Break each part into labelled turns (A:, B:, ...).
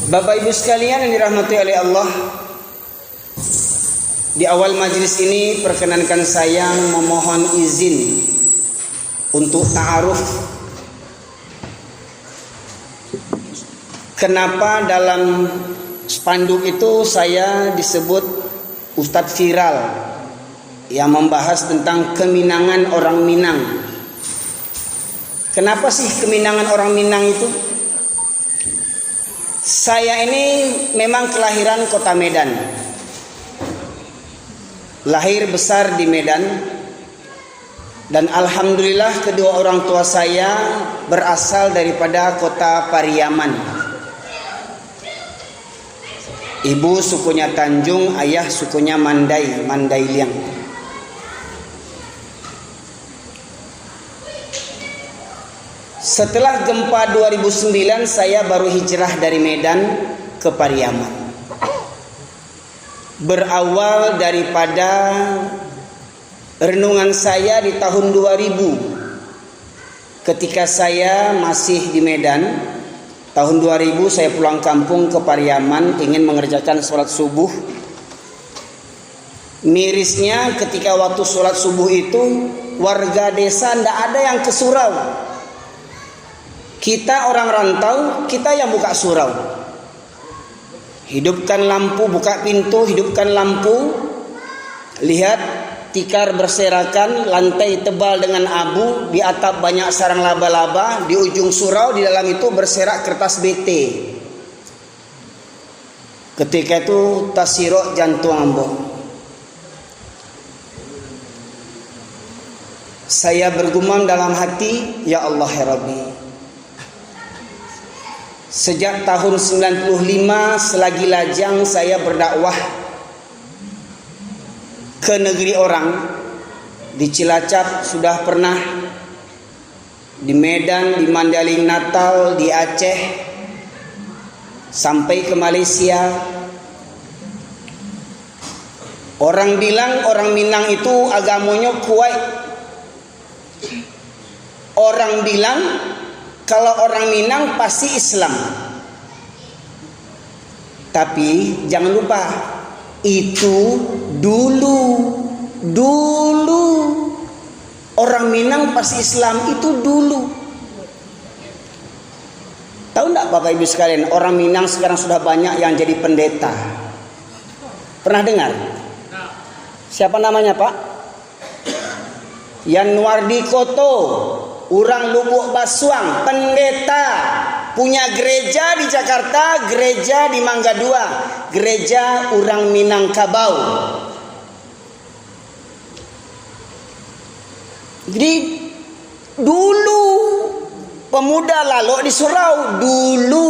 A: Bapak Ibu sekalian yang dirahmati oleh Allah, di awal majelis ini perkenankan saya memohon izin untuk ta'aruf. Kenapa dalam spanduk itu saya disebut Ustadz Viral yang membahas tentang keminangan orang Minang. Kenapa sih keminangan orang Minang itu? Saya ini memang kelahiran kota Medan, lahir besar di Medan, dan alhamdulillah kedua orang tua saya berasal daripada kota Pariaman. Ibu sukunya Tanjung, ayah sukunya Mandailiang. Setelah gempa 2009 saya baru hijrah dari Medan ke Pariaman. Berawal daripada renungan saya di tahun 2000. Ketika saya masih di Medan, tahun 2000 saya pulang kampung ke Pariaman ingin mengerjakan sholat subuh. Mirisnya ketika waktu sholat subuh itu warga desa tidak ada yang ke surau. Kita orang rantau, kita yang buka surau. Hidupkan lampu, buka pintu, hidupkan lampu. Lihat tikar berserakan, lantai tebal dengan abu, di atap banyak sarang laba-laba, di ujung surau di dalam itu berserak kertas BT. Ketika itu tasirok jantung ambo. Saya bergumam dalam hati, ya Allah ya Rabbi. Sejak tahun 95 selagi lajang saya berdakwah ke negeri orang. Di Cilacap sudah pernah, di Medan, di Mandailing Natal, di Aceh, sampai ke Malaysia. Orang bilang orang Minang itu agamanya kuat. Orang bilang kalau orang Minang pasti Islam. Tapi jangan lupa, itu dulu orang Minang pasti Islam itu dulu. Tahu enggak Bapak Ibu sekalian, orang Minang sekarang sudah banyak yang jadi pendeta. Pernah dengar? Siapa namanya Pak? Yanwardi Koto, orang Lubuk Basuang, pendeta, punya gereja di Jakarta, gereja di Mangga Dua, gereja orang Minangkabau. Jadi dulu pemuda lalu di surau dulu.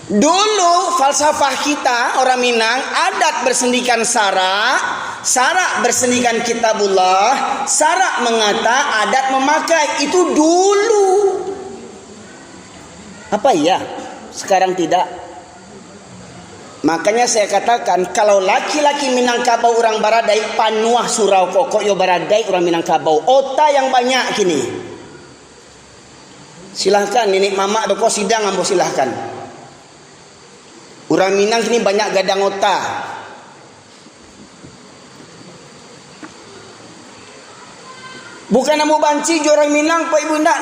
A: Dulu falsafah kita orang Minang, adat bersendikan sarak, sarak bersendikan kitabullah, sarak mengata, adat memakai. Itu dulu. Apa iya? Sekarang tidak. Makanya saya katakan, kalau laki-laki Minangkabau orang Baradai, panuah surau kokok yo Baradai orang Minangkabau. Ota yang banyak kini. Silahkan nenek mama doko sidang ambo silahkan. Orang Minang ini banyak gadang otak. Bukan namu banci orang Minang Pak Ibu ndak.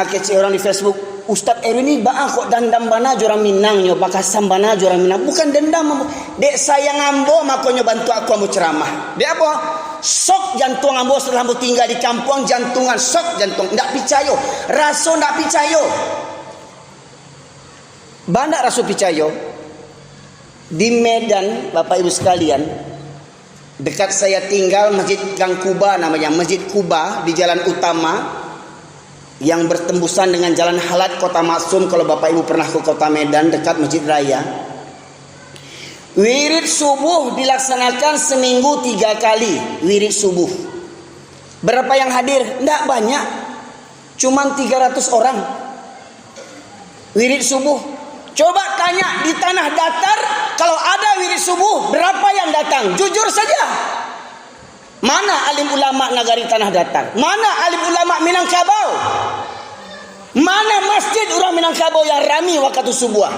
A: Kecil orang di Facebook, Ustadz Erwin ini baah kok dendam bana orang Minang nyo bakasam bana orang Minang. Bukan dendam. Dek sayang ambo makonyo bantu aku ambo ceramah. Dek apa? Sok jantung ambo setelah ambo tinggal di kampung jantungan sok jantung. Ndak picayo. Raso ndak picayo. Banyak rasul picayo di Medan, Bapak Ibu sekalian. Dekat saya tinggal Masjid Gang Kuba namanya, Masjid Kuba di jalan utama yang bertembusan dengan jalan Halat Kota Maksum. Kalau Bapak Ibu pernah ke Kota Medan dekat Masjid Raya, wirid subuh dilaksanakan seminggu 3 kali. Wirid subuh berapa yang hadir? Tidak banyak, cuman 300 orang. Wirid subuh. Coba tanya di tanah datar, kalau ada wirid subuh, berapa yang datang? Jujur saja. Mana alim ulama nagari tanah datar? Mana alim ulama Minangkabau? Mana masjid orang Minangkabau yang rami waktu subuh?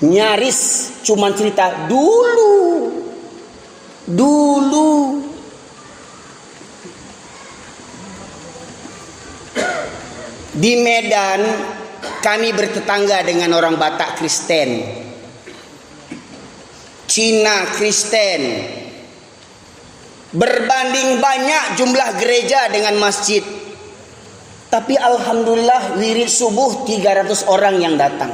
A: Nyaris cuman cerita dulu. Di Medan kami bertetangga dengan orang Batak Kristen, Cina Kristen. Berbanding banyak jumlah gereja dengan masjid. Tapi alhamdulillah wirid subuh 300 orang yang datang.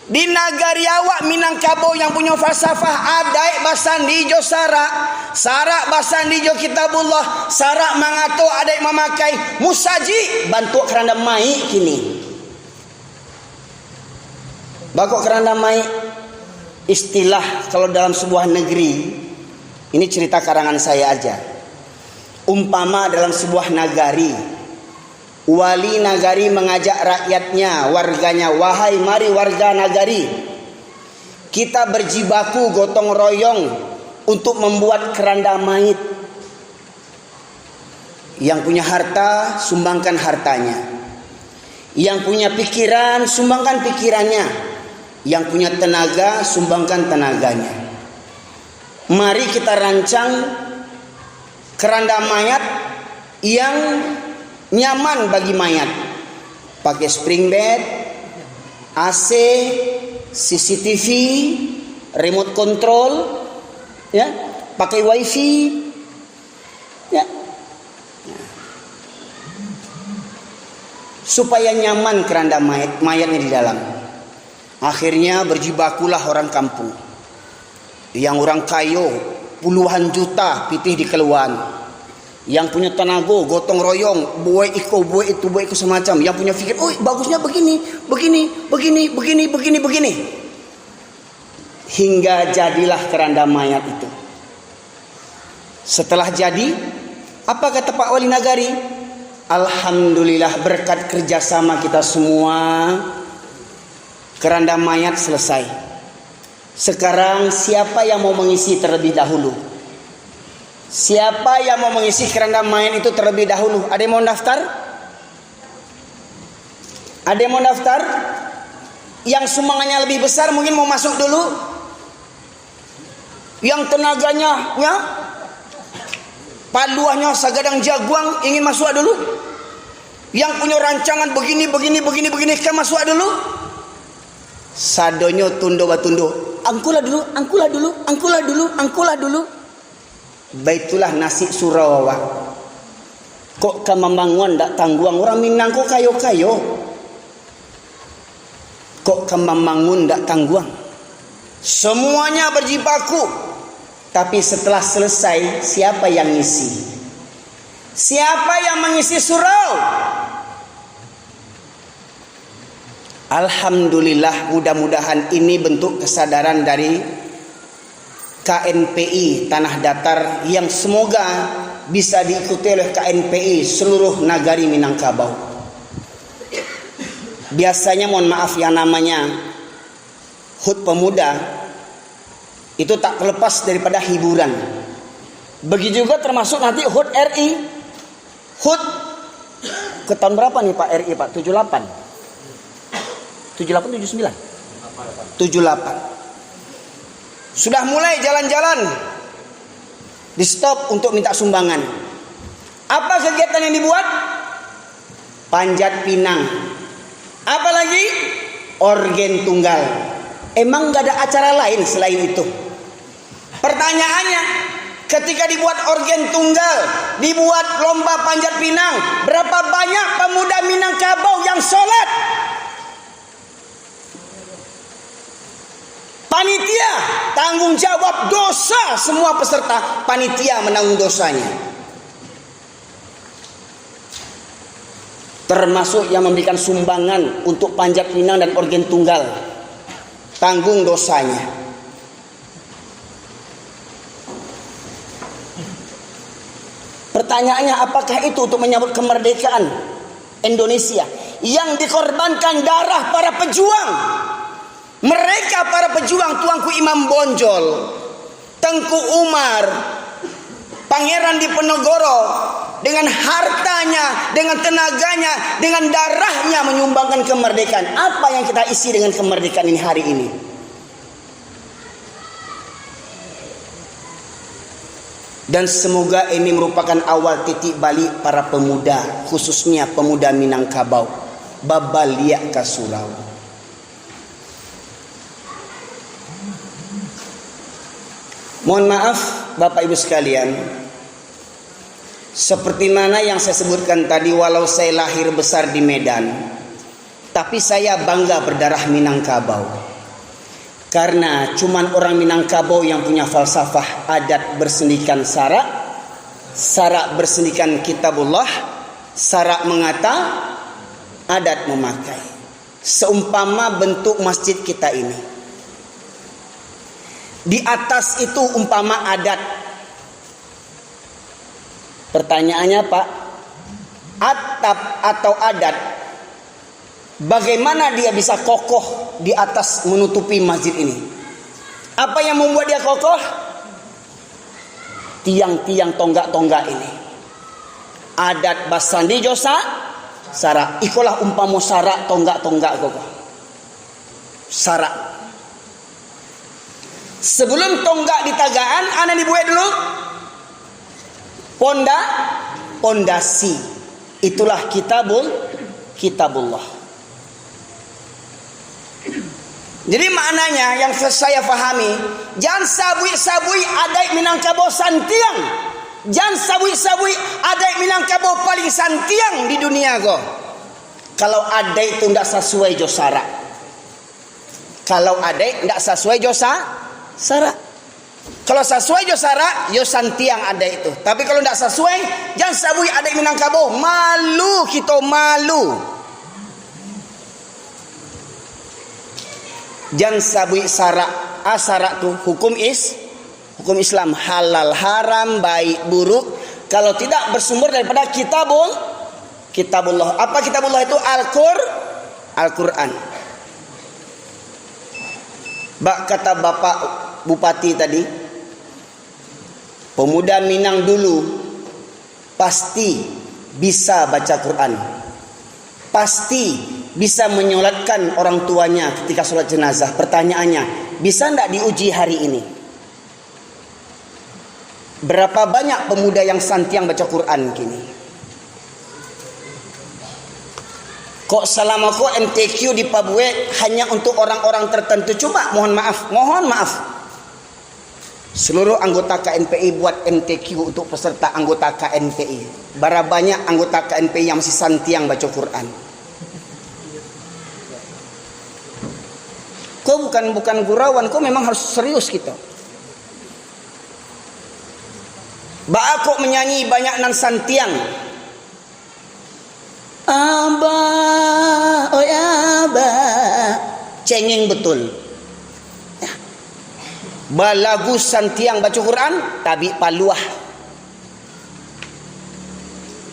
A: Di nagari awak Minangkabau yang punya falsafah adai basandijo sarak basandijo kitabullah, sarak mangato adai memakai musaji bantu keranda mai kini. Bakok keranda mai istilah kalau dalam sebuah negeri, ini cerita karangan saya aja. Umpama dalam sebuah nagari, wali nagari mengajak rakyatnya, warganya, wahai mari warga nagari, kita berjibaku gotong royong untuk membuat keranda mayit. Yang punya harta sumbangkan hartanya, yang punya pikiran sumbangkan pikirannya, yang punya tenaga sumbangkan tenaganya. Mari kita rancang keranda mayat yang nyaman bagi mayat, pakai spring bed, AC, CCTV, remote control, ya, pakai wifi, ya, supaya nyaman keranda mayatnya di dalam. Akhirnya berjibakulah orang kampung, yang orang kayo puluhan juta pitih di keluan. Yang punya tenaga gotong royong, buat itu semacam. Yang punya fikir, oh bagusnya begini. Hingga jadilah keranda mayat itu. Setelah jadi, apa kata Pak Wali Nagari? Alhamdulillah berkat kerjasama kita semua, keranda mayat selesai. Sekarang siapa yang mau mengisi terlebih dahulu? Siapa yang mau mengisi keranda mayat itu terlebih dahulu? Ada yang mau daftar? Ada yang mau daftar? Yang sumbangannya lebih besar mungkin mau masuk dulu. Yang tenaganya, ya, paluahnya sagadang jaguang ingin masuk dulu. Yang punya rancangan begini kan masuk dulu. Sadonyo tundo batundo. Angkulah dulu. Baitulah nasi Surawawa. Kok kamambangun dak tangguang orang Minang kok kayo-kayo. Kok kamambangun dak tangguang. Semuanya berjibaku. Tapi setelah selesai, siapa yang ngisi? Siapa yang mengisi surau? Alhamdulillah, mudah-mudahan ini bentuk kesadaran dari KNPI Tanah Datar yang semoga bisa diikuti oleh KNPI seluruh nagari Minangkabau. Biasanya mohon maaf yang namanya HUT Pemuda itu tak terlepas daripada hiburan. Begitu juga termasuk nanti HUT RI. HUT ke tahun berapa nih Pak RI Pak? 78 79 78. Sudah mulai jalan-jalan di stop untuk minta sumbangan. Apa kegiatan yang dibuat? Panjat pinang. Apalagi orgen tunggal. Emang gak ada acara lain selain itu? Pertanyaannya, ketika dibuat orgen tunggal, dibuat lomba panjat pinang, berapa banyak pemuda Minangkabau yang sholat? Panitia tanggung jawab dosa semua peserta. Panitia menanggung dosanya. Termasuk yang memberikan sumbangan untuk panjat pinang dan orgen tunggal. Tanggung dosanya. Pertanyaannya, apakah itu untuk menyambut kemerdekaan Indonesia yang dikorbankan darah para pejuang? Mereka para pejuang, Tuanku Imam Bonjol, Tengku Umar, Pangeran Diponegoro, dengan hartanya, dengan tenaganya, dengan darahnya menyumbangkan kemerdekaan. Apa yang kita isi dengan kemerdekaan ini hari ini? Dan semoga ini merupakan awal titik balik para pemuda, khususnya pemuda Minangkabau, babaliak ka surau. Mohon maaf Bapak Ibu sekalian, seperti mana yang saya sebutkan tadi, walau saya lahir besar di Medan, tapi saya bangga berdarah Minangkabau. Karena cuman orang Minangkabau yang punya falsafah adat bersendikan sarak, sarak bersendikan kitabullah, sarak mengata, adat memakai. Seumpama bentuk masjid kita ini. Di atas itu umpama adat. Pertanyaannya Pak, atap atau adat, bagaimana dia bisa kokoh di atas menutupi masjid ini? Apa yang membuat dia kokoh? Tiang-tiang tonggak-tonggak ini. Adat basandi josa sarak. Ikulah umpama sarak tonggak-tonggak kokoh. Sarak. Sebelum tonggak di tagaan, ana dibuat dulu pondasi. Itulah kitabullah. Jadi maknanya yang saya fahami, jangan sabui-sabui adai Minangkabau santiang. Jangan sabui-sabui adai Minangkabau paling santiang di dunia go. Kalau adai itu tidak sesuai jo syarat. Kalau adai tidak sesuai jo syarat. Kalau sesuai jo syarat, yo santiang adai itu. Tapi kalau tidak sesuai, jangan sabui adai Minangkabau. Malu kita, malu. Jangan sabui sarak. Sarak tu hukum Islam, halal haram, baik buruk. Kalau tidak bersumber daripada kitabullah. Apa kitabullah itu? Al-Quran. Kata Bapak Bupati tadi, pemuda Minang dulu pasti bisa baca Quran, pasti bisa menyolatkan orang tuanya ketika sholat jenazah. Pertanyaannya, bisa tidak diuji hari ini? Berapa banyak pemuda yang santiang baca Quran kini? Kok selama kok MTQ di Papua hanya untuk orang-orang tertentu? Coba mohon maaf. Seluruh anggota KNPI buat MTQ untuk peserta anggota KNPI. Berapa banyak anggota KNPI yang masih santiang baca Quran? Kau bukan gurauan, kau memang harus serius gitu. Kok menyanyi banyak nan santiang. Abah, oh ya abah, cengeng betul. Ya. Lagu santiang baca Quran, tabi paluah.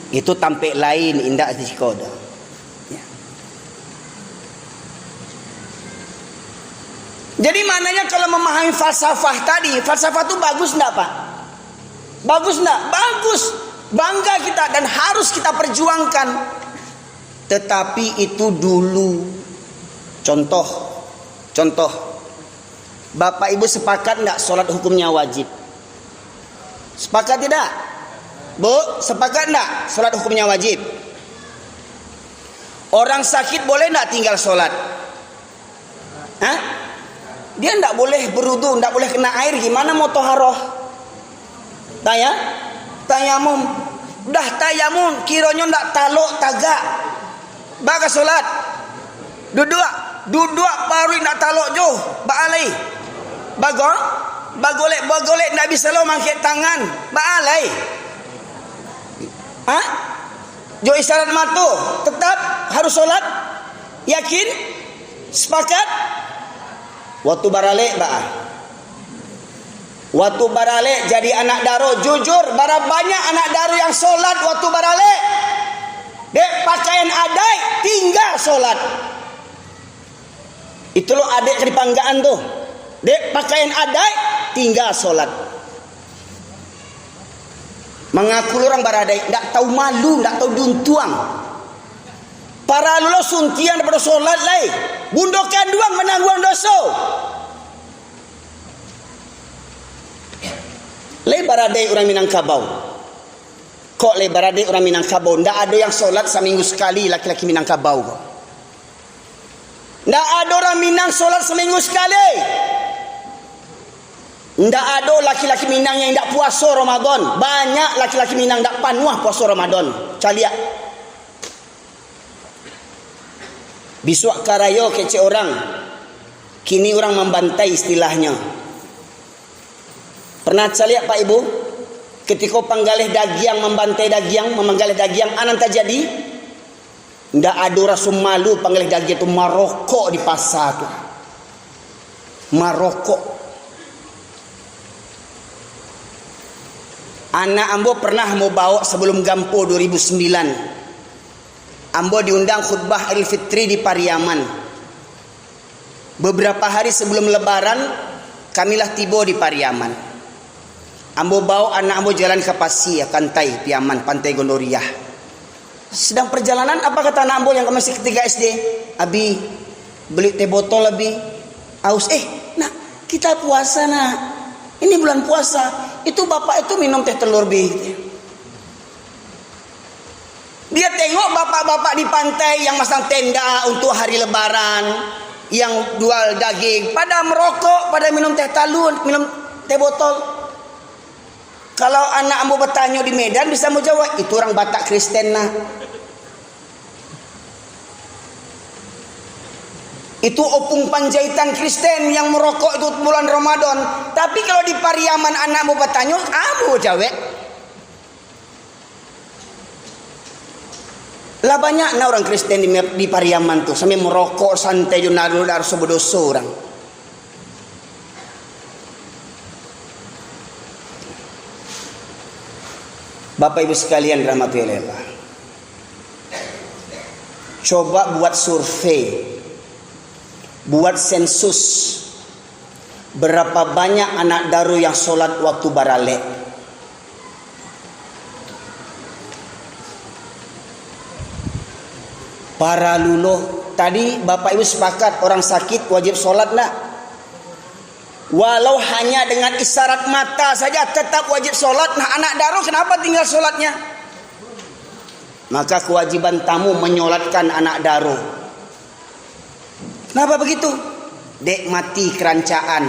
A: Itu tampil lain indah di koda. Ya. Jadi maknanya kalau memahami falsafah tadi, falsafah itu bagus enggak Pak? Bagus enggak? Bagus. Bangga kita dan harus kita perjuangkan. Tetapi itu dulu. Contoh. Bapak Ibu sepakat enggak sholat hukumnya wajib? Sepakat tidak? Bu, sepakat enggak sholat hukumnya wajib? Orang sakit boleh enggak tinggal sholat? Hah? Dia enggak boleh berudu, enggak boleh kena air. Gimana mau toharoh? Tayamum. Dah tayamum, kiranya enggak taluk tagak. Baga solat. Duduk baru nak taluk jo. Baalai. Bagolek nak bisa lo mangkit tangan. Baalai. Jo isyarat matu, tetap harus solat. Yakin? Sepakat? Waktu barale Waktu barale jadi anak daro, jujur, bara banyak anak daro yang solat waktu barale. Dek pakaian adai tinggal solat. Itu lo adek di panggaan tuh. Dek pakaian adai tinggal solat. Mengaku orang baradai, tak tahu malu, tak tahu duntuang. Para lulo suntian daripada solat lai. Bundokan duang menangguang dosa. Lai baradai orang Minangkabau. Kok lai baradai orang Minangkabau? Tak ada yang solat seminggu sekali laki-laki Minangkabau. Tak ada orang Minang solat seminggu sekali. Tak ada laki-laki Minang yang tak puasa Ramadan. Banyak laki-laki Minang tak panuah puasa Ramadan. Caliak. Bisuak karayo kecek orang. Kini orang membantai istilahnya. Pernah caliak Pak Ibu? Ketika panggalih dagiang membantai dagiang, memanggalih dagiang, anan tak jadi? Tak ada rasa malu panggalih dagiang itu marokok di pasar tu. Marokok. Anak ambo pernah mau bawa sebelum Gampo 2009. Ambo diundang khutbah Idul Fitri di Pariaman. Beberapa hari sebelum Lebaran, kamilah tiba di Pariaman. Ambo bawa anak ambo jalan ke Pasi, Kantai, Piaman, Pantai Gondoriah. Sedang perjalanan, apa kata anak ambo yang masih ketiga SD? Abi, beli teh botol abi. Aus, nak, kita puasa nak. Ini bulan puasa. Itu bapak itu minum teh telur bi. Dia tengok bapak-bapak di pantai yang masang tenda untuk hari Lebaran, yang jual daging, pada merokok, pada minum teh talun, minum teh botol. Kalau anak ambo bertanya di Medan bisa mau jawab, itu orang Batak Kristen nah. Itu opung panjaitan Kristen yang merokok itu bulan Ramadan. Tapi kalau di Pariaman anak mau bertanya, ambo jawab. Lah banyak orang Kristen di Pariaman tuh sampai merokok santai junaru dar sobodoso orang. Bapak Ibu sekalian rahmatullah. Coba buat survei. Buat sensus. Berapa banyak anak daru yang solat waktu baralek? Para luluh, tadi Bapak Ibu sepakat orang sakit wajib solat nak? Walau hanya dengan isyarat mata saja tetap wajib solat. Nah anak daru kenapa tinggal solatnya? Maka kewajiban tamu menyolatkan anak daru. Kenapa begitu? Dek mati kerancaan.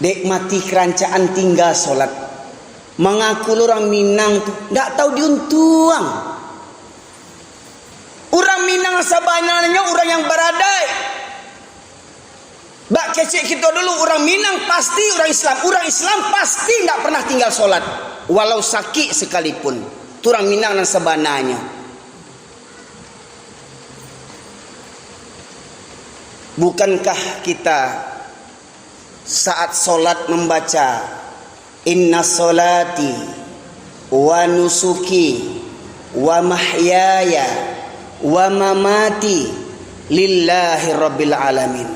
A: Dek mati kerancaan tinggal solat. Mengaku orang Minang tak tahu diuntuang. Orang Minang sebenarnya orang yang beradai. Bak kecik kita dulu orang Minang pasti orang Islam. Orang Islam pasti tak pernah tinggal solat. Walau sakit sekalipun. Itu orang Minang dan sebenarnya. Bukankah kita saat solat membaca inna solati wa nusuki wa mahyaya wa mamati lillahi rabbil alamin.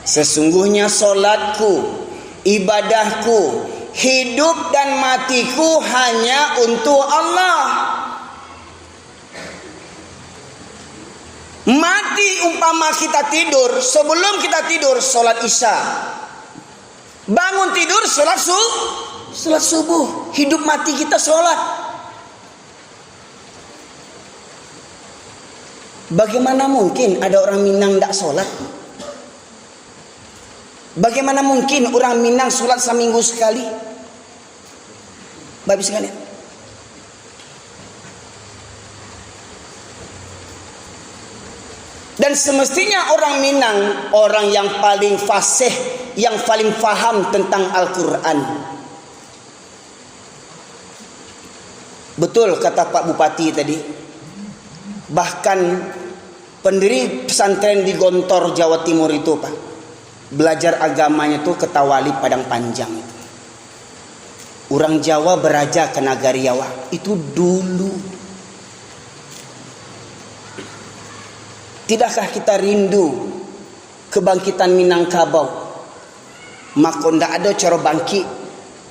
A: Sesungguhnya solatku, ibadahku, hidup dan matiku hanya untuk Allah. Mati umpama kita tidur, sebelum kita tidur solat isya, bangun tidur solat subuh, hidup mati kita solat. Bagaimana mungkin ada orang Minang tak solat? Bagaimana mungkin orang Minang solat seminggu sekali? Bapak sekalian, dan semestinya orang Minang orang yang paling fasih, yang paling faham tentang Al-Quran. Betul kata Pak Bupati tadi. Bahkan pendiri pesantren di Gontor Jawa Timur itu Pak, belajar agamanya itu ke Tawali Padang Panjang itu. Orang Jawa beraja ke Nagariawa itu dulu. Tidakkah kita rindu kebangkitan Minangkabau? Maka tidak ada cara bangkit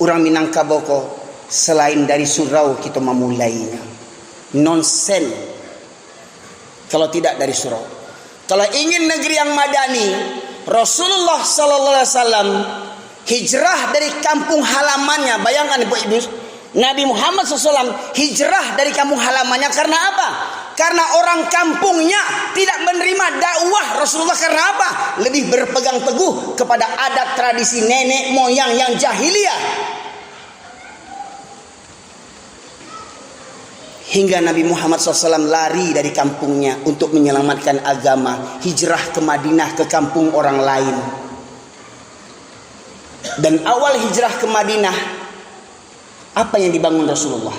A: orang Minangkabau selain dari surau kita memulainya. Nonsen kalau tidak dari surau. Kalau ingin negeri yang madani, Rasulullah sallallahu alaihi wasallam hijrah dari kampung halamannya. Bayangkan Ibu, Nabi Muhammad SAW hijrah dari kampung halamannya karena apa? Karena orang kampungnya tidak menerima dakwah Rasulullah. Karena apa? Lebih berpegang teguh kepada adat tradisi nenek moyang yang jahiliyah. Hingga Nabi Muhammad SAW lari dari kampungnya untuk menyelamatkan agama. Hijrah ke Madinah, ke kampung orang lain. Dan awal hijrah ke Madinah, apa yang dibangun Rasulullah?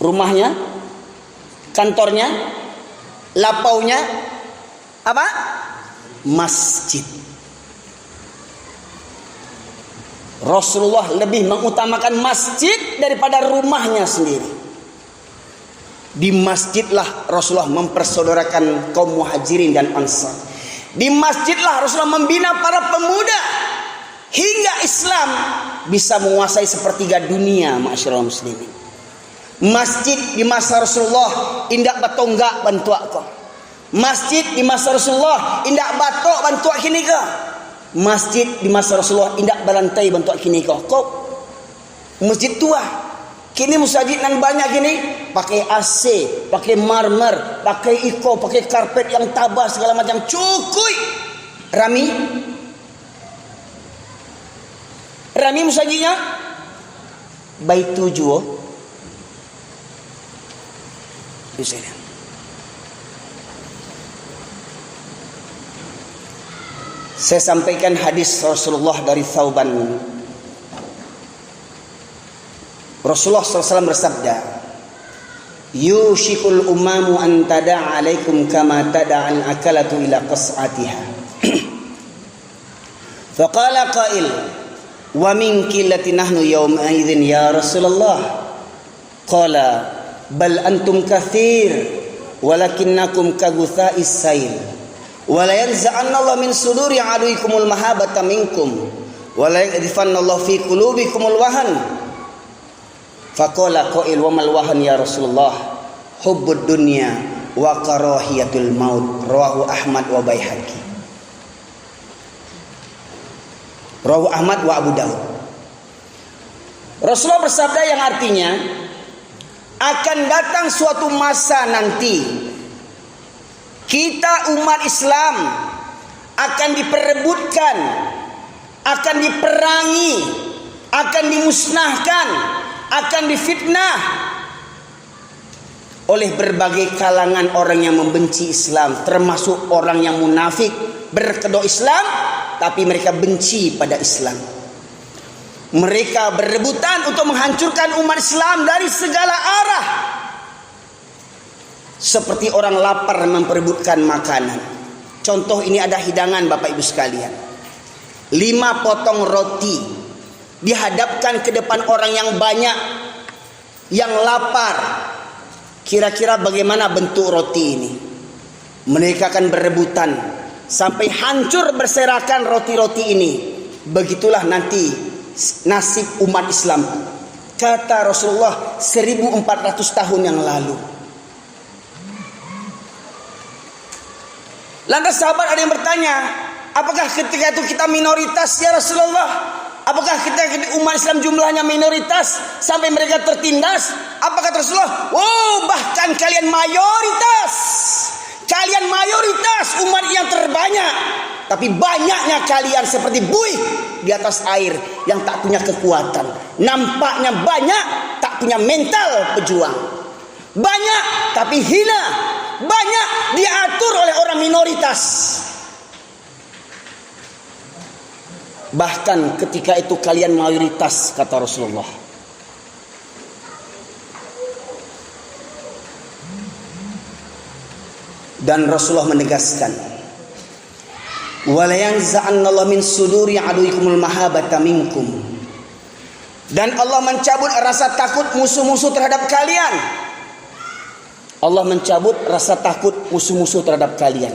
A: Rumahnya, kantornya, lapaunya, apa? Masjid. Rasulullah lebih mengutamakan masjid daripada rumahnya sendiri. Di masjidlah Rasulullah mempersaudarakan kaum muhajirin dan ansar. Di masjidlah Rasulullah membina para pemuda hingga Islam bisa menguasai sepertiga dunia, ma'asyiral muslimin. Masjid di masa Rasulullah indak batonggak bantuak ko. Masjid di masa Rasulullah indak batok bantuak kini ko. Masjid di masa Rasulullah indak balantai bantuak kini ko. Kok masjid tua. Kini musajid nan banyak gini pakai AC, pakai marmer, pakai iko, pakai karpet yang tabah segala macam, cukuy. Rami musajidnya baik tujuh. Misalnya. Saya sampaikan hadis Rasulullah dari Thauban. Rasulullah SAW bersabda, yushikul umamu an tada'a alaikum kama tada'al akalatu ila qas'atiha. Faqala qail, wa min qillati nahnu yawma idzin ya Rasulullah. Qala bal antum kathir walakinnakum kagutha'is sayl. Wa la yanza'anna Allah min suduri aduikumul mahabata minkum wa la yadhifanna Allah fi qulubikumul wahan. Faqala qail wa mal wahan ya Rasulullah? Hubbud dunya wa karahiyatul maut. Rawahu Ahmad wa Baihaqi. Rawahu Ahmad wa Abu Daud. Rasulullah bersabda yang artinya akan datang suatu masa nanti kita umat Islam akan diperebutkan, akan diperangi, akan dimusnahkan, akan difitnah oleh berbagai kalangan orang yang membenci Islam, termasuk orang yang munafik, berkedok Islam tapi mereka benci pada Islam. Mereka berebutan untuk menghancurkan umat Islam dari segala arah. Seperti orang lapar memperebutkan makanan. Contoh ini ada hidangan Bapak Ibu sekalian. 5 potong roti dihadapkan ke depan orang yang banyak, yang lapar. Kira-kira bagaimana bentuk roti ini? Mereka akan berebutan sampai hancur berserakan roti-roti ini. Begitulah nanti nasib umat Islam, kata Rasulullah 1400 tahun yang lalu. Lantas sahabat ada yang bertanya, apakah ketika itu kita minoritas ya Rasulullah? Apakah kita umat Islam jumlahnya minoritas sampai mereka tertindas? Apakah Rasulullah? Oh, bahkan kalian mayoritas. Kalian mayoritas umat yang terbanyak. Tapi banyaknya kalian seperti buih di atas air yang tak punya kekuatan. Nampaknya banyak, tak punya mental pejuang. Banyak tapi hina. Banyak diatur oleh orang minoritas. Bahkan ketika itu kalian mayoritas, kata Rasulullah. Dan Rasulullah menegaskan, wala yanza'annallahu min suduri aduikumul mahabata minkum. Dan Allah mencabut rasa takut musuh-musuh terhadap kalian. Allah mencabut rasa takut musuh-musuh terhadap kalian.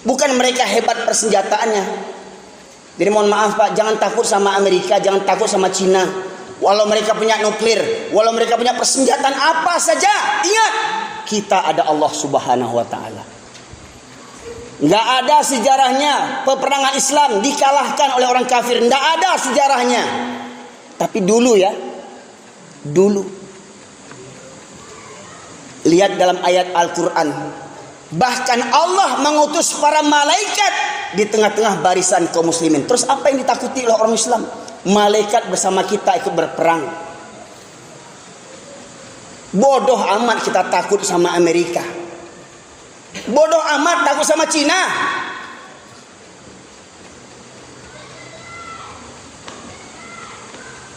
A: Bukan mereka hebat persenjataannya, Jadi mohon maaf Pak, jangan takut sama Amerika, jangan takut sama Cina. Walau mereka punya nuklir, walau mereka punya persenjataan apa saja, ingat, kita ada Allah Subhanahu wa taala. Enggak ada sejarahnya peperangan Islam dikalahkan oleh orang kafir, enggak ada sejarahnya. Tapi dulu ya, dulu. Lihat dalam ayat Al-Quran, bahkan Allah mengutus para malaikat di tengah-tengah barisan kaum muslimin. Terus apa yang ditakuti oleh orang Islam? Malaikat bersama kita ikut berperang. Bodoh amat kita takut sama Amerika. Bodoh amat takut sama Cina.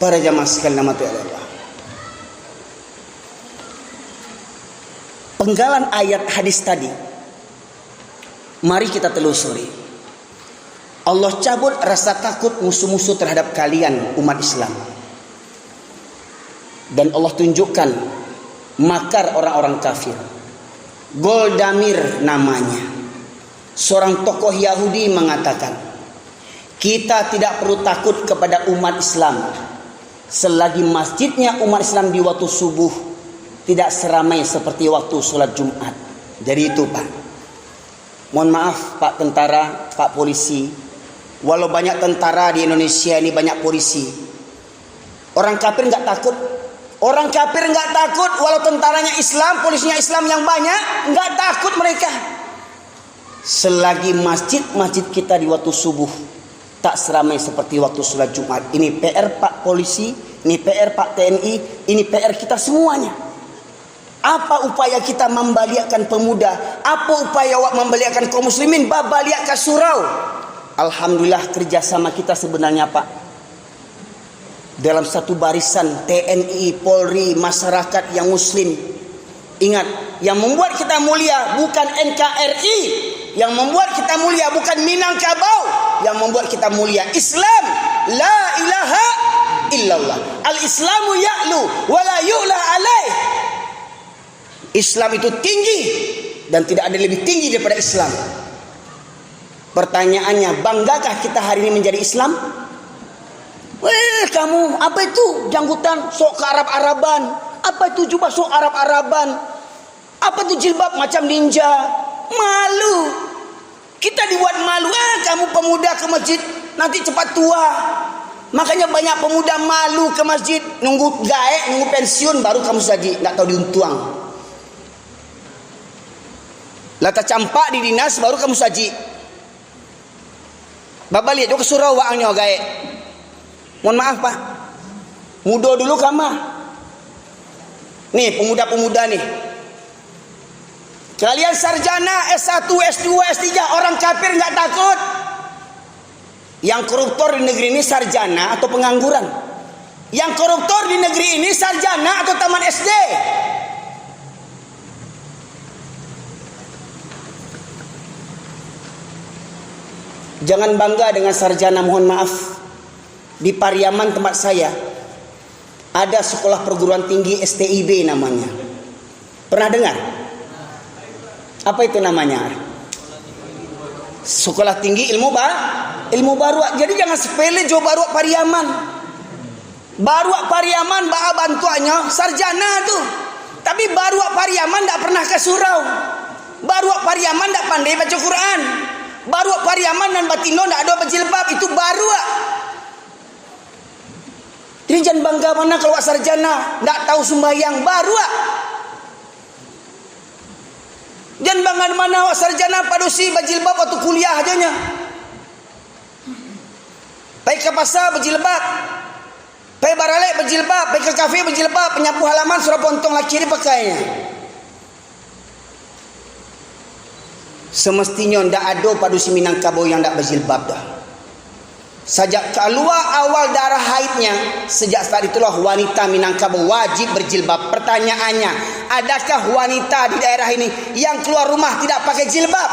A: Para jamaah sekalian rahmati Allah. Penggalan ayat hadis tadi, mari kita telusuri. Allah cabut rasa takut musuh-musuh terhadap kalian umat Islam. Dan Allah tunjukkan makar orang-orang kafir. Goldamir namanya, seorang tokoh Yahudi mengatakan, kita tidak perlu takut kepada umat Islam selagi masjidnya umat Islam di waktu subuh tidak seramai seperti waktu sholat Jumat. Jadi itu Pak. Mohon maaf Pak tentara, Pak polisi. Walau banyak tentara di Indonesia ini, banyak polisi. Orang kafir nggak takut. Orang kafir nggak takut. Walau tentaranya Islam, polisinya Islam yang banyak, nggak takut mereka. Selagi masjid-masjid kita di waktu subuh tak seramai seperti waktu sholat Jumat. Ini PR Pak polisi, ini PR Pak TNI, ini PR kita semuanya. Apa upaya kita membaliakan pemuda? Apa upaya membaliakan kaum muslimin? Babaliak ke surau. Alhamdulillah kerjasama kita sebenarnya Pak. Dalam satu barisan TNI, Polri, masyarakat yang muslim. Ingat, yang membuat kita mulia bukan NKRI. Yang membuat kita mulia bukan Minangkabau. Yang membuat kita mulia Islam. La ilaha illallah. Al-Islamu ya'lu wa la yu'la alaih. Islam itu tinggi dan tidak ada lebih tinggi daripada Islam. Pertanyaannya, banggakah kita hari ini menjadi Islam? Kamu apa itu janggutan sok ke Arab-Araban? Apa itu jubah sok Arab-Araban? Apa itu jilbab macam ninja? Malu. Kita dibuat malu. Kamu pemuda ke masjid nanti cepat tua. Makanya banyak pemuda malu ke masjid, nunggu gaek, nunggu pensiun baru kamu saji, nggak tahu diuntuang. Lata campak di dinas baru kamu saji. Baba lihat juga ke surau waangnya gaek. Mohon maaf Pak, muda dulu kama. Nih pemuda-pemuda nih, kalian sarjana S1, S2, S3, orang kafir nggak takut. Yang koruptor di negeri ini sarjana atau pengangguran? Yang koruptor di negeri ini sarjana atau taman SD? Jangan bangga dengan sarjana, mohon maaf. Di Pariaman tempat saya ada sekolah perguruan tinggi STIB namanya. Pernah dengar? Apa itu namanya? Sekolah tinggi ilmu baru. Jadi jangan sepele jo baru Pariaman. Baru Pariaman baa bantuannya sarjana tuh. Tapi baru Pariaman tidak pernah ke surau. Baru Pariaman tidak pandai baca Quran. Baru Pariaman dan Batino tidak ada berjilbab. Itu baru. Jadi jangan bangga mana kalau sarjana tidak tahu sembahyang. Baru. Jangan bangga mana sarjana padusi berjilbab waktu kuliah ajanya. Baik ke pasar berjilbab, baik baralek berjilbab, baik ke kafe berjilbab, penyapu halaman surah pontong laki dia pakainya. Semestinya ndak ada padusi Minangkabau yang ndak berjilbab dah. Sejak keluar awal darah haidnya, sejak saat itulah wanita Minangkabau wajib berjilbab. Pertanyaannya, adakah wanita di daerah ini yang keluar rumah tidak pakai jilbab?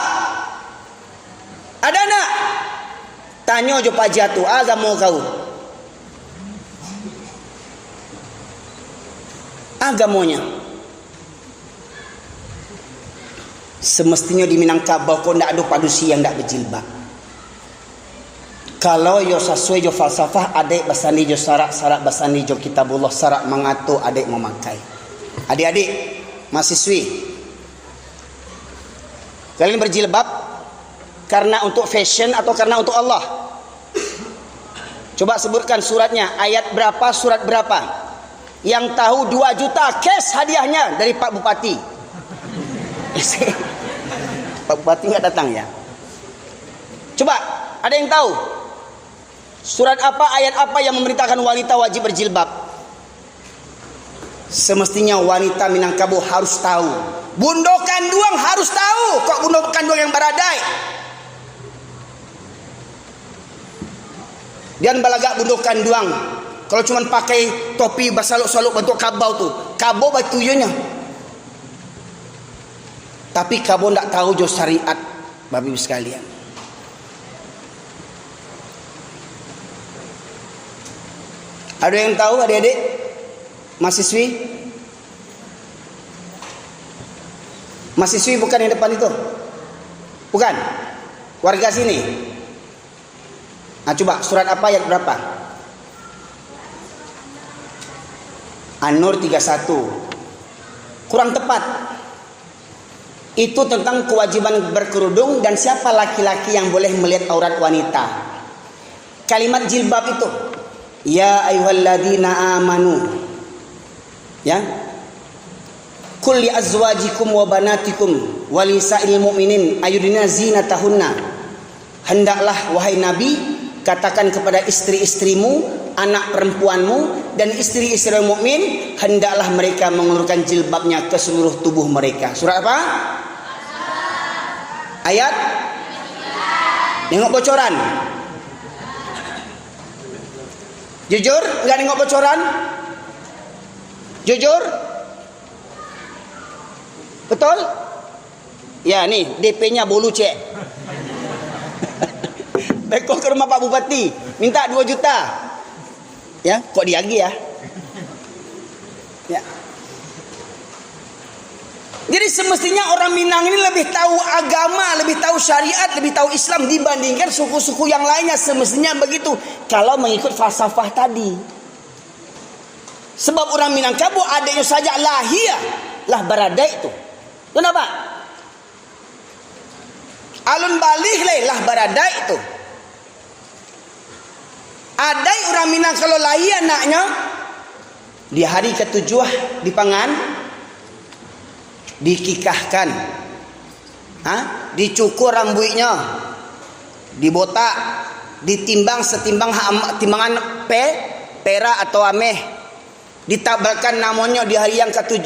A: Ada nak? Tanya jo Pak Jatuh, agama kau. Agamanya. Semestinya di Minangkabau kau tidak ada padusi yang tidak berjilbab. Kalau yo sesuai jo falsafah, adik basani jo sarak basani jo kitabullah, sarak mengatur adik memakai. Adik-adik mahasiswi, kalian berjilbab karena untuk fashion atau karena untuk Allah? Coba sebutkan suratnya, ayat berapa, surat berapa. Yang tahu 2 juta cash hadiahnya dari Pak Bupati. Pak Bupati nggak datang ya? Coba, ada yang tahu? Surat apa, ayat apa yang memberitakan wanita wajib berjilbab? Semestinya wanita Minangkabau harus tahu. Bundo Kanduang harus tahu. Kok Bundo Kanduang yang baradai? Dan balagak Bundo Kanduang, kalau cuma pakai topi basaluk-saluk bentuk kabau tuh, kabau batuyunya. Tapi kabau ndak tahu jo syariat, Bapak Ibu sekalian. Ada yang tahu adik-adik? Mahasiswi? Mahasiswi bukan yang depan itu? Bukan? Warga sini? Nah coba surat apa, ayat berapa? An-Nur 31. Kurang tepat. Itu tentang kewajiban berkerudung dan siapa laki-laki yang boleh melihat aurat wanita. Kalimat jilbab itu, ya ayyuhalladzina amanu, ya, qul li azwajikum wa banatikum wa lisa'il mu'minin ayudina zinatahunna. Hendaklah wahai Nabi, katakan kepada istri-istrimu, anak perempuanmu dan istri-istri mukmin, hendaklah mereka mengulurkan jilbabnya ke seluruh tubuh mereka. Surah apa? Ayat? Nengok bocoran? Jujur? Enggak nengok bocoran? Jujur? Betul? Ya nih DP-nya bolu cek. Beko ke rumah Pak Bupati, minta 2 juta. Ya, kok diagi ya? Ya. Jadi semestinya orang Minang ini lebih tahu agama, lebih tahu syariat, lebih tahu Islam dibandingkan suku-suku yang lainnya. Semestinya begitu. Kalau mengikut falsafah tadi. Sebab orang Minangkabau adanya saja lahir, lah baradai itu. Kenapa? Alun balih lah baradai itu. Ada orang Minang kalau lahir anaknya di hari ke-7 dipangan, dikikahkan, dicukur rambutnya, dibotak, ditimbang setimbang timbangan pera atau ameh, ditabalkan namanya di hari yang ke-7,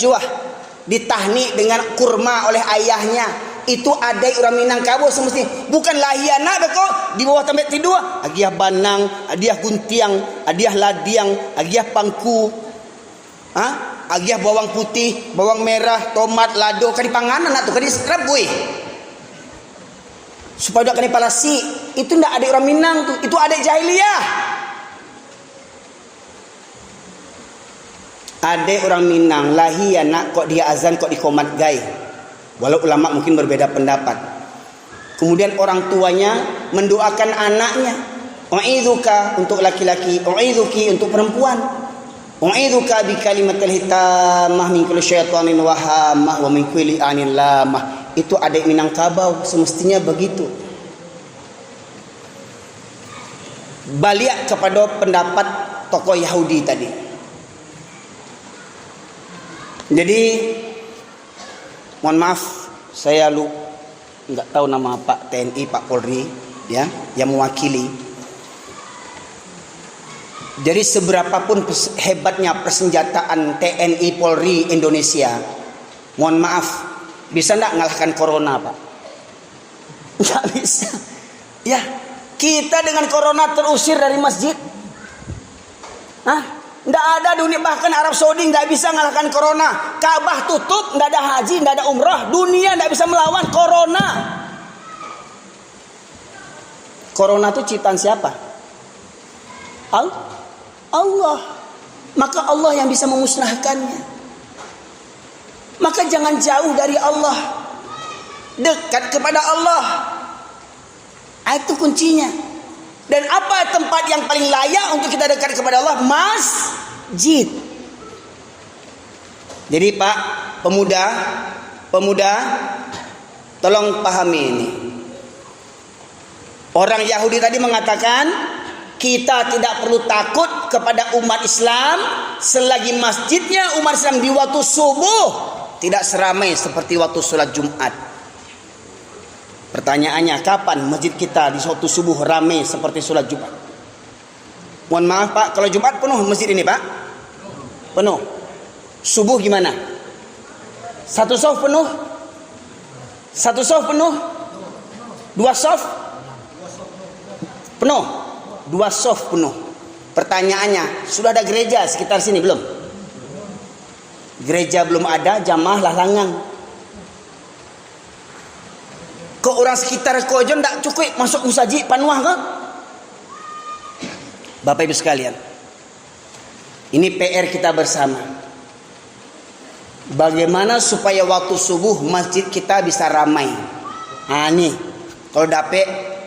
A: ditahnik dengan kurma oleh ayahnya. Itu adai orang Minangkabau semestinya. Bukan lahir anak beko di bawah tempat tidur. Agiah banang, agiah guntiang, agiah ladiang, agiah pangku. Agiah bawang putih, bawang merah, tomat, lado. Kadi panganan anak tu, kadi serabui. Supaya tak kena palasi. Itu ndak ada orang Minang tu. Itu ada jahiliyah. Ada orang Minang lahir anak kok dia azan kok dikomat gai. Walau ulama mungkin berbeda pendapat. Kemudian orang tuanya mendoakan anaknya, u'idzuka untuk laki-laki, u'idzuki untuk perempuan. U'idzuka bi kalimatil hitamah min kulli syaitanin wahamah wa min kulli anin lamah. Itu adik Minangkabau semestinya begitu. Balik kepada pendapat tokoh Yahudi tadi. Jadi mohon maaf, saya nggak tahu nama Pak TNI, Pak Polri, ya, yang mewakili. Jadi seberapapun hebatnya persenjataan TNI Polri Indonesia, mohon maaf, bisa nggak ngalahkan corona, Pak? Nggak bisa. Ya, kita dengan corona terusir dari masjid. Nggak ada dunia, bahkan Arab Saudi nggak bisa ngalahkan corona. Ka'bah tutup, nggak ada haji, nggak ada umrah. Dunia nggak bisa melawan corona. Corona itu ciptaan siapa? Allah. Maka Allah yang bisa memusnahkannya. Maka jangan jauh dari Allah, dekat kepada Allah. Itu kuncinya. Dan apa tempat yang paling layak untuk kita dekat kepada Allah? Masjid. Jadi Pak pemuda, tolong pahami ini. Orang Yahudi tadi mengatakan, kita tidak perlu takut kepada umat Islam selagi masjidnya umat Islam di waktu subuh tidak seramai seperti waktu sholat Jumat. Pertanyaannya, kapan masjid kita di waktu subuh ramai seperti sholat Jumat? Mohon maaf Pak, kalau Jumat penuh masjid ini Pak? Penuh. Subuh gimana? Satu sof penuh? Satu sof penuh? Dua sof? Penuh? Dua sof penuh. Pertanyaannya, sudah ada gereja sekitar sini belum? Gereja belum ada, jamaah lalangan. Kok orang sekitar kau aja ndak cukup masuk musajid panuah ke? Bapak Ibu sekalian, ini PR kita bersama. Bagaimana supaya waktu subuh masjid kita bisa ramai? Nah nih, kalau dapet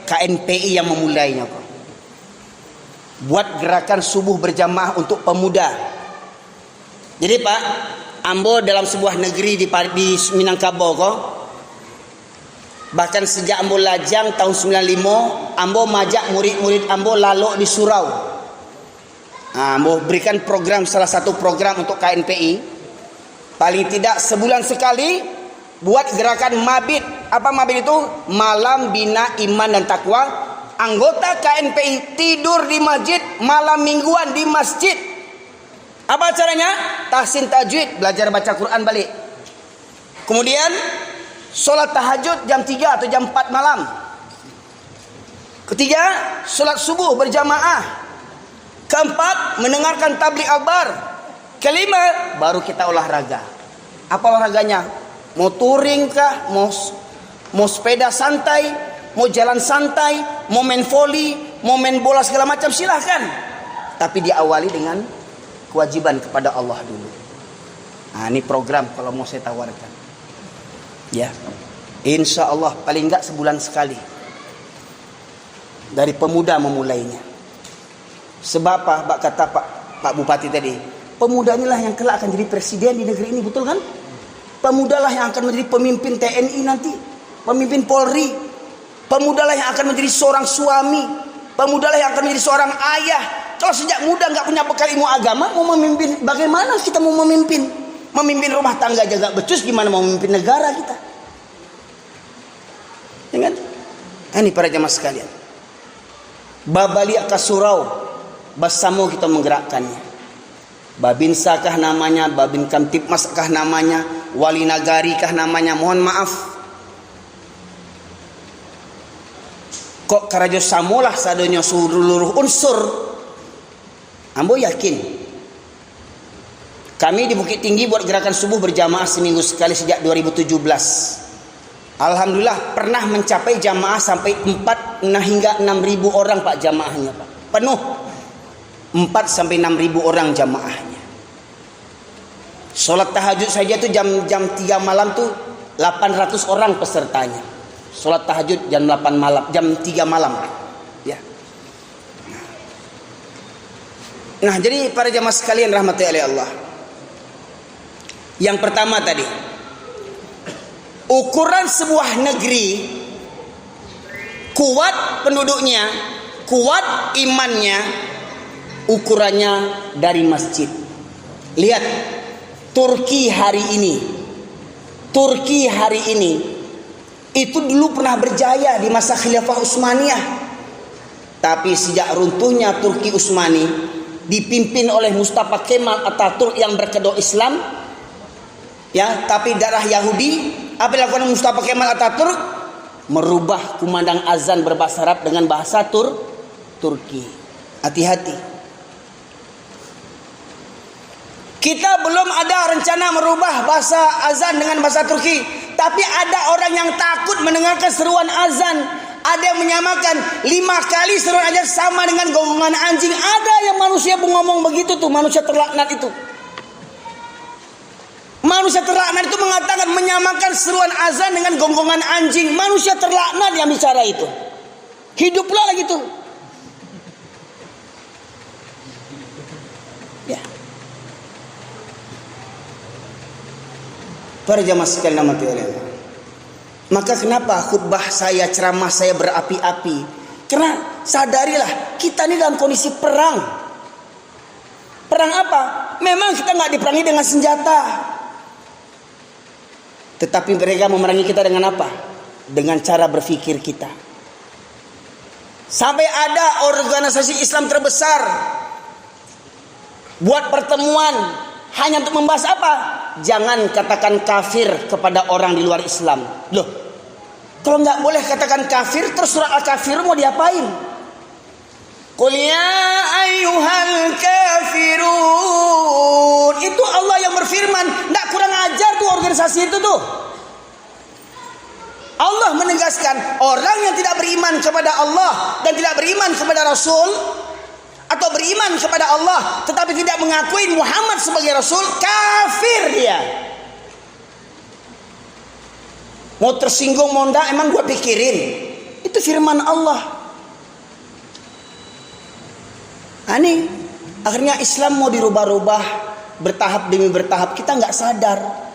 A: KNPI yang memulainya kok. Buat gerakan subuh berjamaah untuk pemuda. Jadi Pak, Ambo dalam sebuah negeri di Minangkabau kok. Bahkan sejak Ambo lajang tahun 95, Ambo majak murid-murid Ambo lalok di surau. Ambo berikan program, salah satu program untuk KNPI. Paling tidak sebulan sekali buat gerakan mabit. Apa mabit itu? Malam Bina Iman dan Takwa. Anggota KNPI tidur di masjid, malam mingguan di masjid. Apa caranya? Tahsin tajwid, belajar baca Quran balik. Kemudian solat tahajud jam 3 atau jam 4 malam. Ketiga, solat subuh berjamaah. Keempat, mendengarkan tabligh akbar. Kelima, baru kita olahraga. Apa olahraganya? Mau touring kah? Mau sepeda santai? Mau jalan santai? Mau main volley? Mau main bola segala macam? Silahkan. Tapi diawali dengan kewajiban kepada Allah dulu. Nah ini program kalau mau saya tawarkan. Ya, insya Allah paling enggak sebulan sekali. Dari pemuda memulainya. Sebab apa? Kata Pak Bupati tadi, pemuda inilah yang kelak akan jadi presiden di negeri ini, betul kan? Pemudalah yang akan menjadi pemimpin TNI nanti, pemimpin Polri. Pemudalah yang akan menjadi seorang suami. Pemudalah yang akan menjadi seorang ayah. Kalau sejak muda nggak punya bekal ilmu agama, mau memimpin, bagaimana kita mau memimpin? Memimpin rumah tangga jaga becus, gimana mau memimpin negara kita? Dengan ini para jamaah sekalian, Babaliak Kasurau, bersama kita menggerakkannya. Babinsa kah namanya, Babin Kamtipmas kah namanya, Wali Nagari kah namanya, mohon maaf. Kok karajo samolah sadonya seluruh unsur. Ambo yakin. Kami di Bukit Tinggi buat gerakan subuh berjamaah seminggu sekali sejak 2017. Alhamdulillah pernah mencapai jamaah sampai 4 hingga 6.000 orang Pak jamaahnya Pak. Penuh. 4 sampai 6.000 orang jamaahnya. Sholat tahajud saja tuh jam 3 malam tuh 800 orang pesertanya. Sholat tahajud jam 8 malam, jam 3 malam. Ya. Nah, jadi para jamaah sekalian rahmati oleh Allah. Yang pertama tadi, ukuran sebuah negeri kuat penduduknya, kuat imannya, ukurannya dari masjid. Lihat Turki hari ini itu dulu pernah berjaya di masa Khilafah Utsmaniyah. Tapi sejak runtuhnya Turki Utsmani dipimpin oleh Mustafa Kemal Atatürk yang berkedok Islam, ya, tapi darah Yahudi. Apa yang dilakukan Mustafa Kemal Atatürk? Merubah kumandang azan berbahasa Arab dengan bahasa Turki. Hati-hati. Kita belum ada rencana merubah bahasa azan dengan bahasa Turki, tapi ada orang yang takut mendengarkan seruan azan. Ada yang menyamakan 5 kali seruan azan sama dengan gonggongan anjing. Ada yang manusia ngomong begitu tuh, manusia terlaknat itu. Manusia terlaknat itu mengatakan menyamakan seruan azan dengan gonggongan anjing. Manusia terlaknat yang bicara itu. Hiduplah lagi tuh. Para jamaah sekalian rahmati oleh Allah. Maka kenapa khutbah saya, ceramah saya berapi-api? Karena sadarilah kita ini dalam kondisi perang. Perang apa? Memang kita nggak diperangi dengan senjata. Tetapi mereka memerangi kita dengan apa? Dengan cara berpikir kita. Sampai ada organisasi Islam terbesar buat pertemuan hanya untuk membahas apa? Jangan katakan kafir kepada orang di luar Islam. Loh, kalau nggak boleh katakan kafir, terus surat Al-Kafir mau diapain? Qul ya ayyuhal kafirun. Itu Allah yang berfirman. Nggak kurang ajar tuh organisasi itu tuh. Allah menegaskan orang yang tidak beriman kepada Allah dan tidak beriman kepada Rasul, atau beriman kepada Allah tetapi tidak mengakui Muhammad sebagai Rasul, kafir dia. Mau tersinggung mau enggak, emang gua pikirin. Itu firman Allah. Aneh. Akhirnya Islam mau dirubah-rubah bertahap demi bertahap. Kita nggak sadar.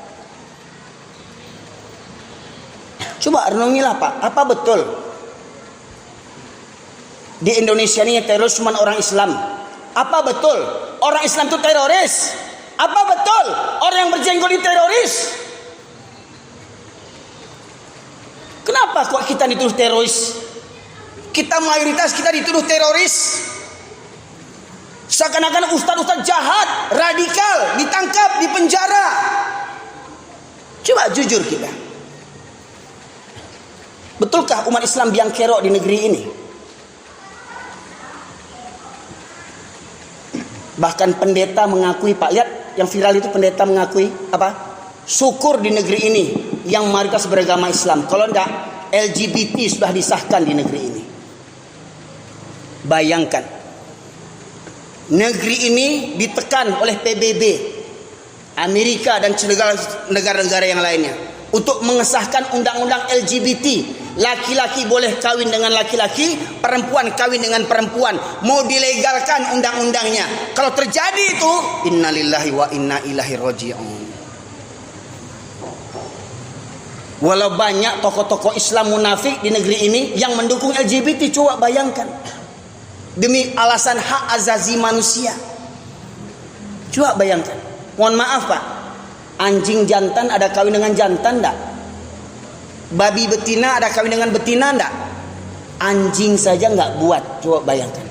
A: Coba renungilah Pak, apa betul di Indonesia ini teroris cuma orang Islam? Apa betul orang Islam itu teroris? Apa betul orang yang berjenggot itu teroris? Kenapa kok kita dituduh teroris? Kita mayoritas kita dituduh teroris. Seakan-akan ustaz-ustaz jahat, radikal, ditangkap, dipenjara. Coba jujur kita. Betulkah umat Islam biang kerok di negeri ini? Bahkan pendeta mengakui, Pak, lihat yang viral itu, pendeta mengakui apa? Syukur di negeri ini yang mayoritas beragama Islam. Kalau enggak, LGBT sudah disahkan di negeri ini. Bayangkan, negeri ini ditekan oleh PBB, Amerika dan negara-negara yang lainnya untuk mengesahkan undang-undang LGBT. Laki-laki boleh kawin dengan laki-laki, perempuan kawin dengan perempuan. Mau dilegalkan undang-undangnya. Kalau terjadi itu, innalillahi wa inna ilaihi raji'un. Walau banyak tokoh-tokoh Islam munafik di negeri ini yang mendukung LGBT, coba bayangkan. Demi alasan hak azazi manusia. Coba bayangkan. Mohon maaf Pak, anjing jantan ada kawin dengan jantan enggak? Babi betina ada kawin dengan betina enggak? Anjing saja enggak buat. Coba bayangkan.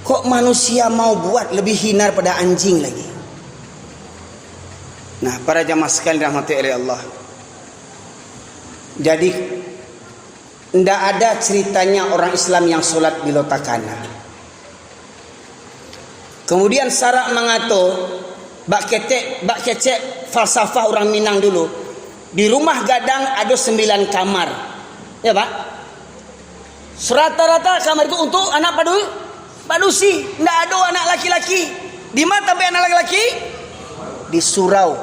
A: Kok manusia mau buat, lebih hina pada anjing lagi. Nah, para jamaah sekalian rahmati oleh Allah. Jadi enggak ada ceritanya orang Islam yang sholat di lotakana. Kemudian Sarak mengato, bak kecek falsafah orang Minang dulu. Di rumah gadang ada 9 kamar. Ya Pak? Serata-rata kamar itu untuk anak padusi. Tidak ada anak laki-laki. Di mana tapi anak laki-laki? Di surau.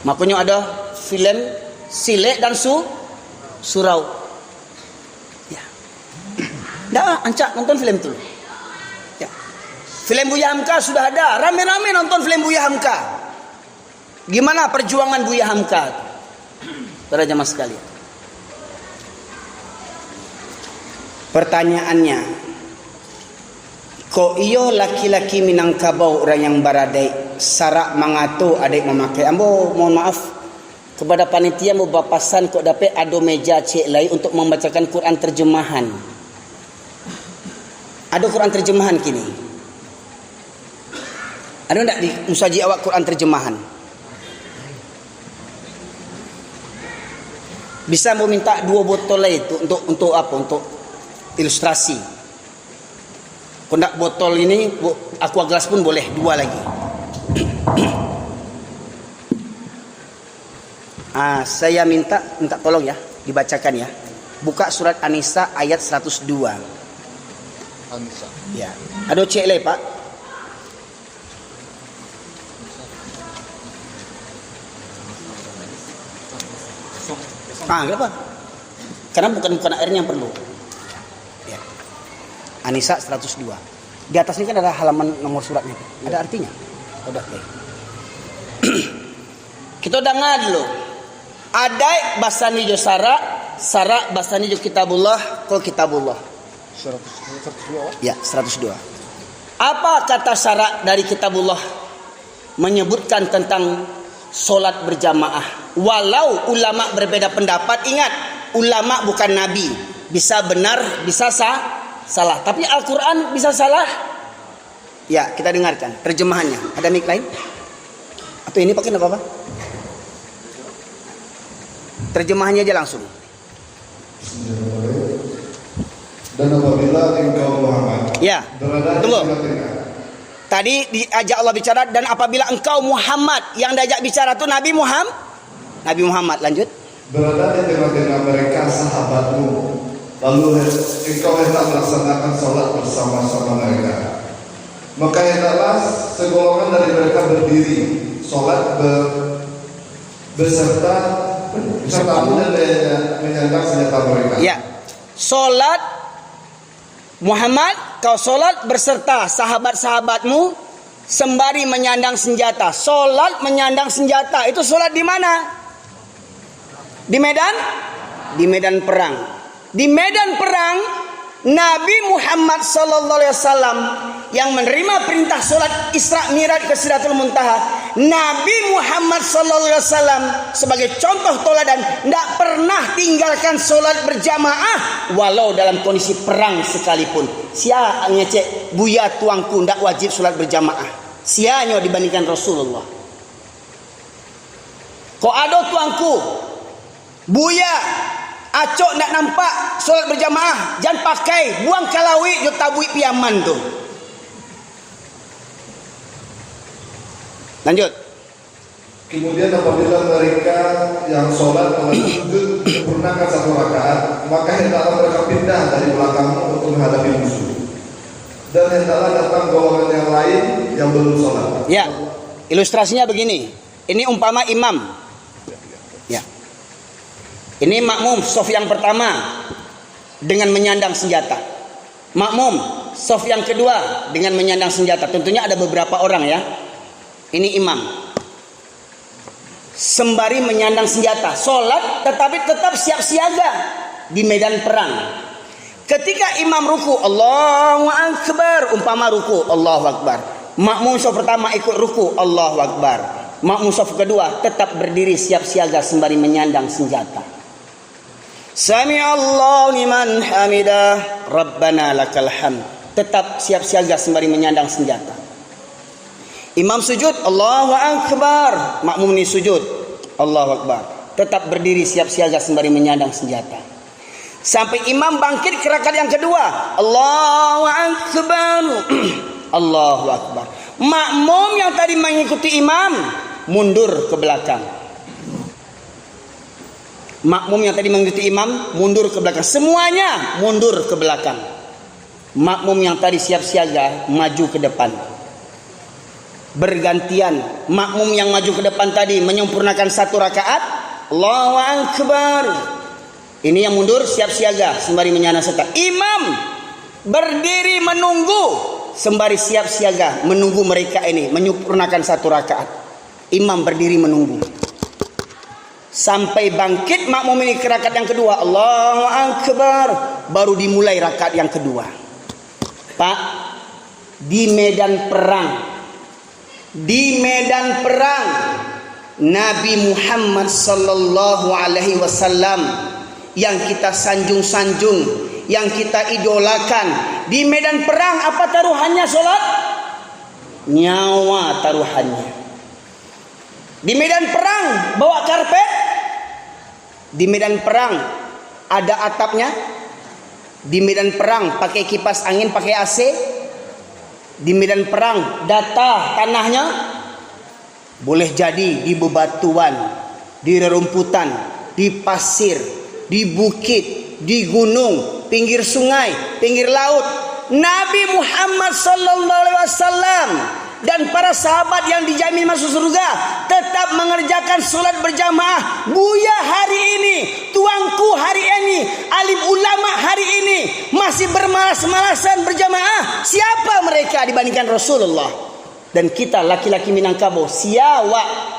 A: Makanya ada film Silek dan Surau. Ya. Dah ancak nonton film itu. Ya. Film Buya Hamka sudah ada. Rame-rame nonton film Buya Hamka. Gimana perjuangan Buya Hamka? Para jamaah sekalian. Pertanyaannya, kok iyo laki-laki Minangkabau orang yang baradai Sarak mengatur adik memakai ambo, mohon maaf kepada panitia mau bapasan kok dapat ado meja cek lai untuk membacakan Quran terjemahan. Ada Quran terjemahan kini? Ada enggak di musaji awak Quran terjemahan? Bisa mau minta 2 botol lah itu untuk apa? Untuk ilustrasi. Kondak botol ini aqua gelas pun boleh 2 lagi. Saya minta tolong ya dibacakan ya. Buka surat An-Nisa ayat 102. An-Nisa. Ya. Ada cek le Pak. Kenapa? Karena bukan airnya yang perlu. Ya. An-Nisa 102. Di atas ini kan ada halaman nomor suratnya. Ada artinya. Kita udah ngadlo. Ada basani jo sara basani jo kitabullah, kol kitabullah.
B: 102.
A: Ya, 102. Apa kata syarat dari kitabullah? Menyebutkan tentang solat berjamaah. Walau ulama berbeda pendapat, ingat, ulama bukan nabi. Bisa benar, bisa salah. Tapi Al-Quran bisa salah. Ya, kita dengarkan terjemahannya. Ada mic lain? Atau ini pakai apa? Terjemahannya aja langsung.
C: Dan apabila engkau Muhammad berada di tengah-tengah.
A: Tadi diajak Allah bicara, dan apabila engkau Muhammad, yang diajak bicara itu Nabi Muhammad. Lanjut.
C: Berada di tengah-tengah mereka sahabatmu, lalu engkau hendak melaksanakan sholat bersama-sama mereka. Maka hendaklah segolongan dari mereka berdiri sholat besertamu dan menyandang senjata mereka.
A: Ya, sholat Muhammad, kau solat berserta sahabat-sahabatmu sembari menyandang senjata. Solat menyandang senjata itu solat di mana? Di medan perang. Di medan perang Nabi Muhammad sallallahu alaihi wasallam yang menerima perintah solat Isra Mi'raj ke Sidratul Muntaha. Nabi Muhammad sallallahu alaihi wasallam sebagai contoh teladan tidak pernah tinggalkan solat berjamaah walau dalam kondisi perang sekalipun. Sia ngecek buya tuangku tidak wajib solat berjamaah. Sianya dibandingkan Rasulullah. Kok ada tuangku buya acok nak nampak solat berjamaah, jangan pakai buang kalawi jo tabui piaman tu. Lanjut.
C: Kemudian apabila mereka yang sholat telah sujud menyempurnakan satu rakaat, maka hendaklah mereka pindah dari belakangmu untuk menghadapi musuh. Dan hendaklah datang golongan yang lain yang belum sholat.
A: Ya, ilustrasinya begini. Ini umpama imam. Ya. Ini makmum sof yang pertama dengan menyandang senjata. Makmum sof yang kedua dengan menyandang senjata. Tentunya ada beberapa orang ya. Ini imam. Sembari menyandang senjata, solat tetapi tetap siap siaga di medan perang. Ketika imam ruku, Allahu Akbar, umpama ruku, Allahu Akbar. Makmum sof pertama ikut ruku, Allahu Akbar. Makmum sof kedua tetap berdiri siap siaga sembari menyandang senjata. Sami Allahu liman hamidah, Rabbana lakal hamd. Tetap siap siaga sembari menyandang senjata. Imam sujud, Allahu Akbar. Makmum ni sujud, Allahu Akbar. Tetap berdiri siap siaga sembari menyandang senjata. Sampai imam bangkit ke rakaat yang kedua, Allahu Akbar. Allahu Akbar. Makmum yang tadi mengikuti imam mundur ke belakang. Makmum yang tadi mengikuti imam mundur ke belakang. Semuanya mundur ke belakang. Makmum yang tadi siap siaga maju ke depan. Bergantian. Makmum yang maju ke depan tadi menyempurnakan satu rakaat, Allahu Akbar. Ini yang mundur siap siaga sembari menyandang senjata. Imam berdiri menunggu sembari siap siaga menunggu mereka ini menyempurnakan satu rakaat. Imam berdiri menunggu sampai bangkit makmum ini ke rakaat yang kedua, Allahu Akbar, baru dimulai rakaat yang kedua. Pak, di medan perang Nabi Muhammad sallallahu alaihi wasallam yang kita sanjung-sanjung, yang kita idolakan, di medan perang apa taruhannya solat? Nyawa taruhannya. Di medan perang bawa karpet. Di medan perang ada atapnya. Di medan perang pakai kipas angin, pakai AC. Di medan perang data tanahnya boleh jadi di bebatuan, di rerumputan, di pasir, di bukit, di gunung, pinggir sungai, pinggir laut. Nabi Muhammad sallallahu alaihi wasallam dan para sahabat yang dijamin masuk surga tetap mengerjakan solat berjamaah. Buya hari ini, tuangku hari ini, alim ulama hari ini masih bermalas-malasan berjamaah. Siapa mereka dibandingkan Rasulullah? Dan kita laki-laki Minangkabau siawa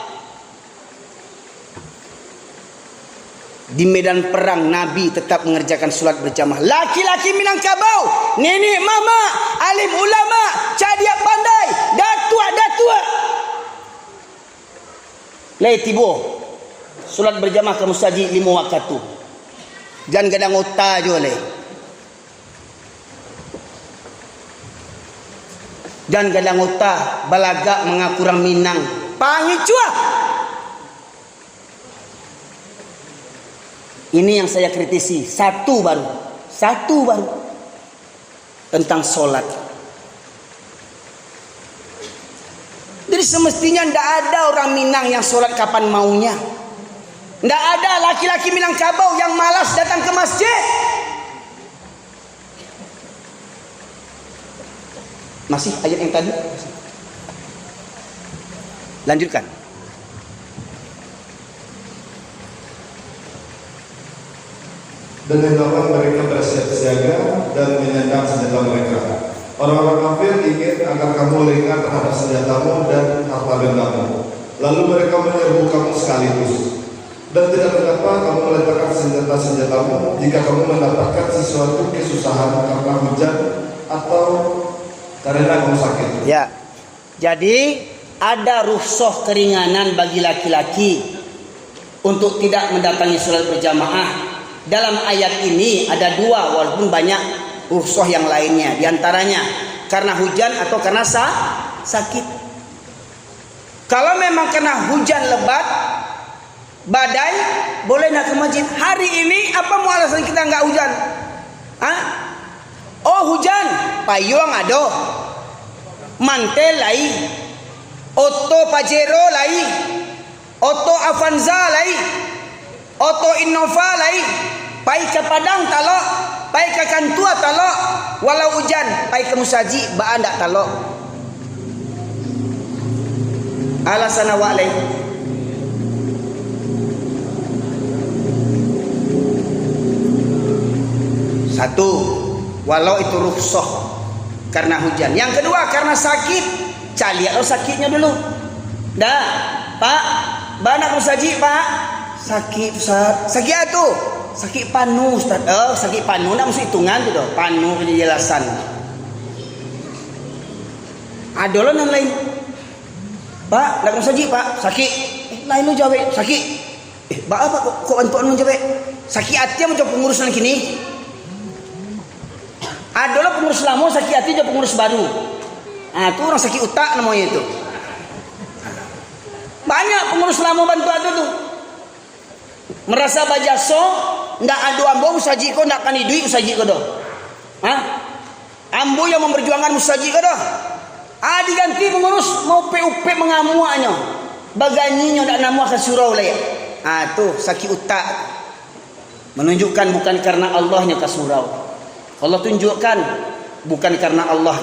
A: di medan perang Nabi tetap mengerjakan sholat berjamaah. Laki-laki Minangkabau, nenek mama, alim ulama, cadia pandai, datua lei tibo sholat berjamaah ke masjid 5 waktu. Jangan gadang otak je leh. Dan gadang otak balagak mengaku orang Minang panggil cuah. Ini yang saya kritisi. Satu baru tentang solat. Jadi semestinya tidak ada orang Minang yang solat kapan maunya. Tidak ada laki-laki Minangkabau yang malas datang ke masjid. Masih ayat yang tadi? Lanjutkan.
C: Dan hendaklah mereka bersiap-siaga dan menyandang senjata mereka. Orang-orang kafir ingin agar kamu lengah terhadap senjatamu dan harta bendamu. Lalu mereka menyerbu kamu sekaligus. Dan tidak mengapa kamu meletakkan senjata-senjatamu jika kamu mendapatkan sesuatu kesusahan karena hujan atau karena kamu sakit. Ya, jadi ada rukhsah keringanan bagi laki-laki untuk tidak mendatangi sholat berjamaah. Dalam ayat ini ada 2 walaupun banyak rukhsah yang lainnya. Di antaranya karena hujan atau karena sakit. Kalau memang kena hujan lebat, badai, boleh nak ke masjid. Hari ini apa mau alasan kita nggak hujan? Oh hujan, payung ada, mantel lain, Auto Pajero lain, Auto Avanza lain, Auto Innova lain, pai ke Padang talok, pai ke Kantua talok, walau hujan, pai ke Musaji, baan tak talok. Alasan awak lain. Satu, walau itu rukhsah karena hujan. Yang kedua karena sakit. Caliak lo sakitnya dulu. Dah, Pak, banak musaji Pak. Sakit Ustaz. Sakit atuh. Sakit panu Ustaz. Sakit panu nak mesti hitungan tu doh. Panu penjelasan. Ada lo yang lain. Pak, nak musaji Pak. Sakit. Lain lo jawab sakit. Pak apa kok bantuan lo jawab? Sakit hati macam pengurusan kini. Adalah pengurus lama sakit hati jadi pengurus baru. Itu orang sakit otak namanya itu. Banyak pengurus lama bantu itu tuh. Merasa bajaso, ndak adu ambo musaji ko ndak kani duit musaji ko doh. Ambo yang memperjuangkan musaji ko doh. Diganti pengurus mau PUP mengamuaknya. Baganyinya ndak namu akan surau lah ya. Tuh sakit otak. Menunjukkan bukan karena Allahnya ke surau. Allah tunjukkan bukan karena Allah.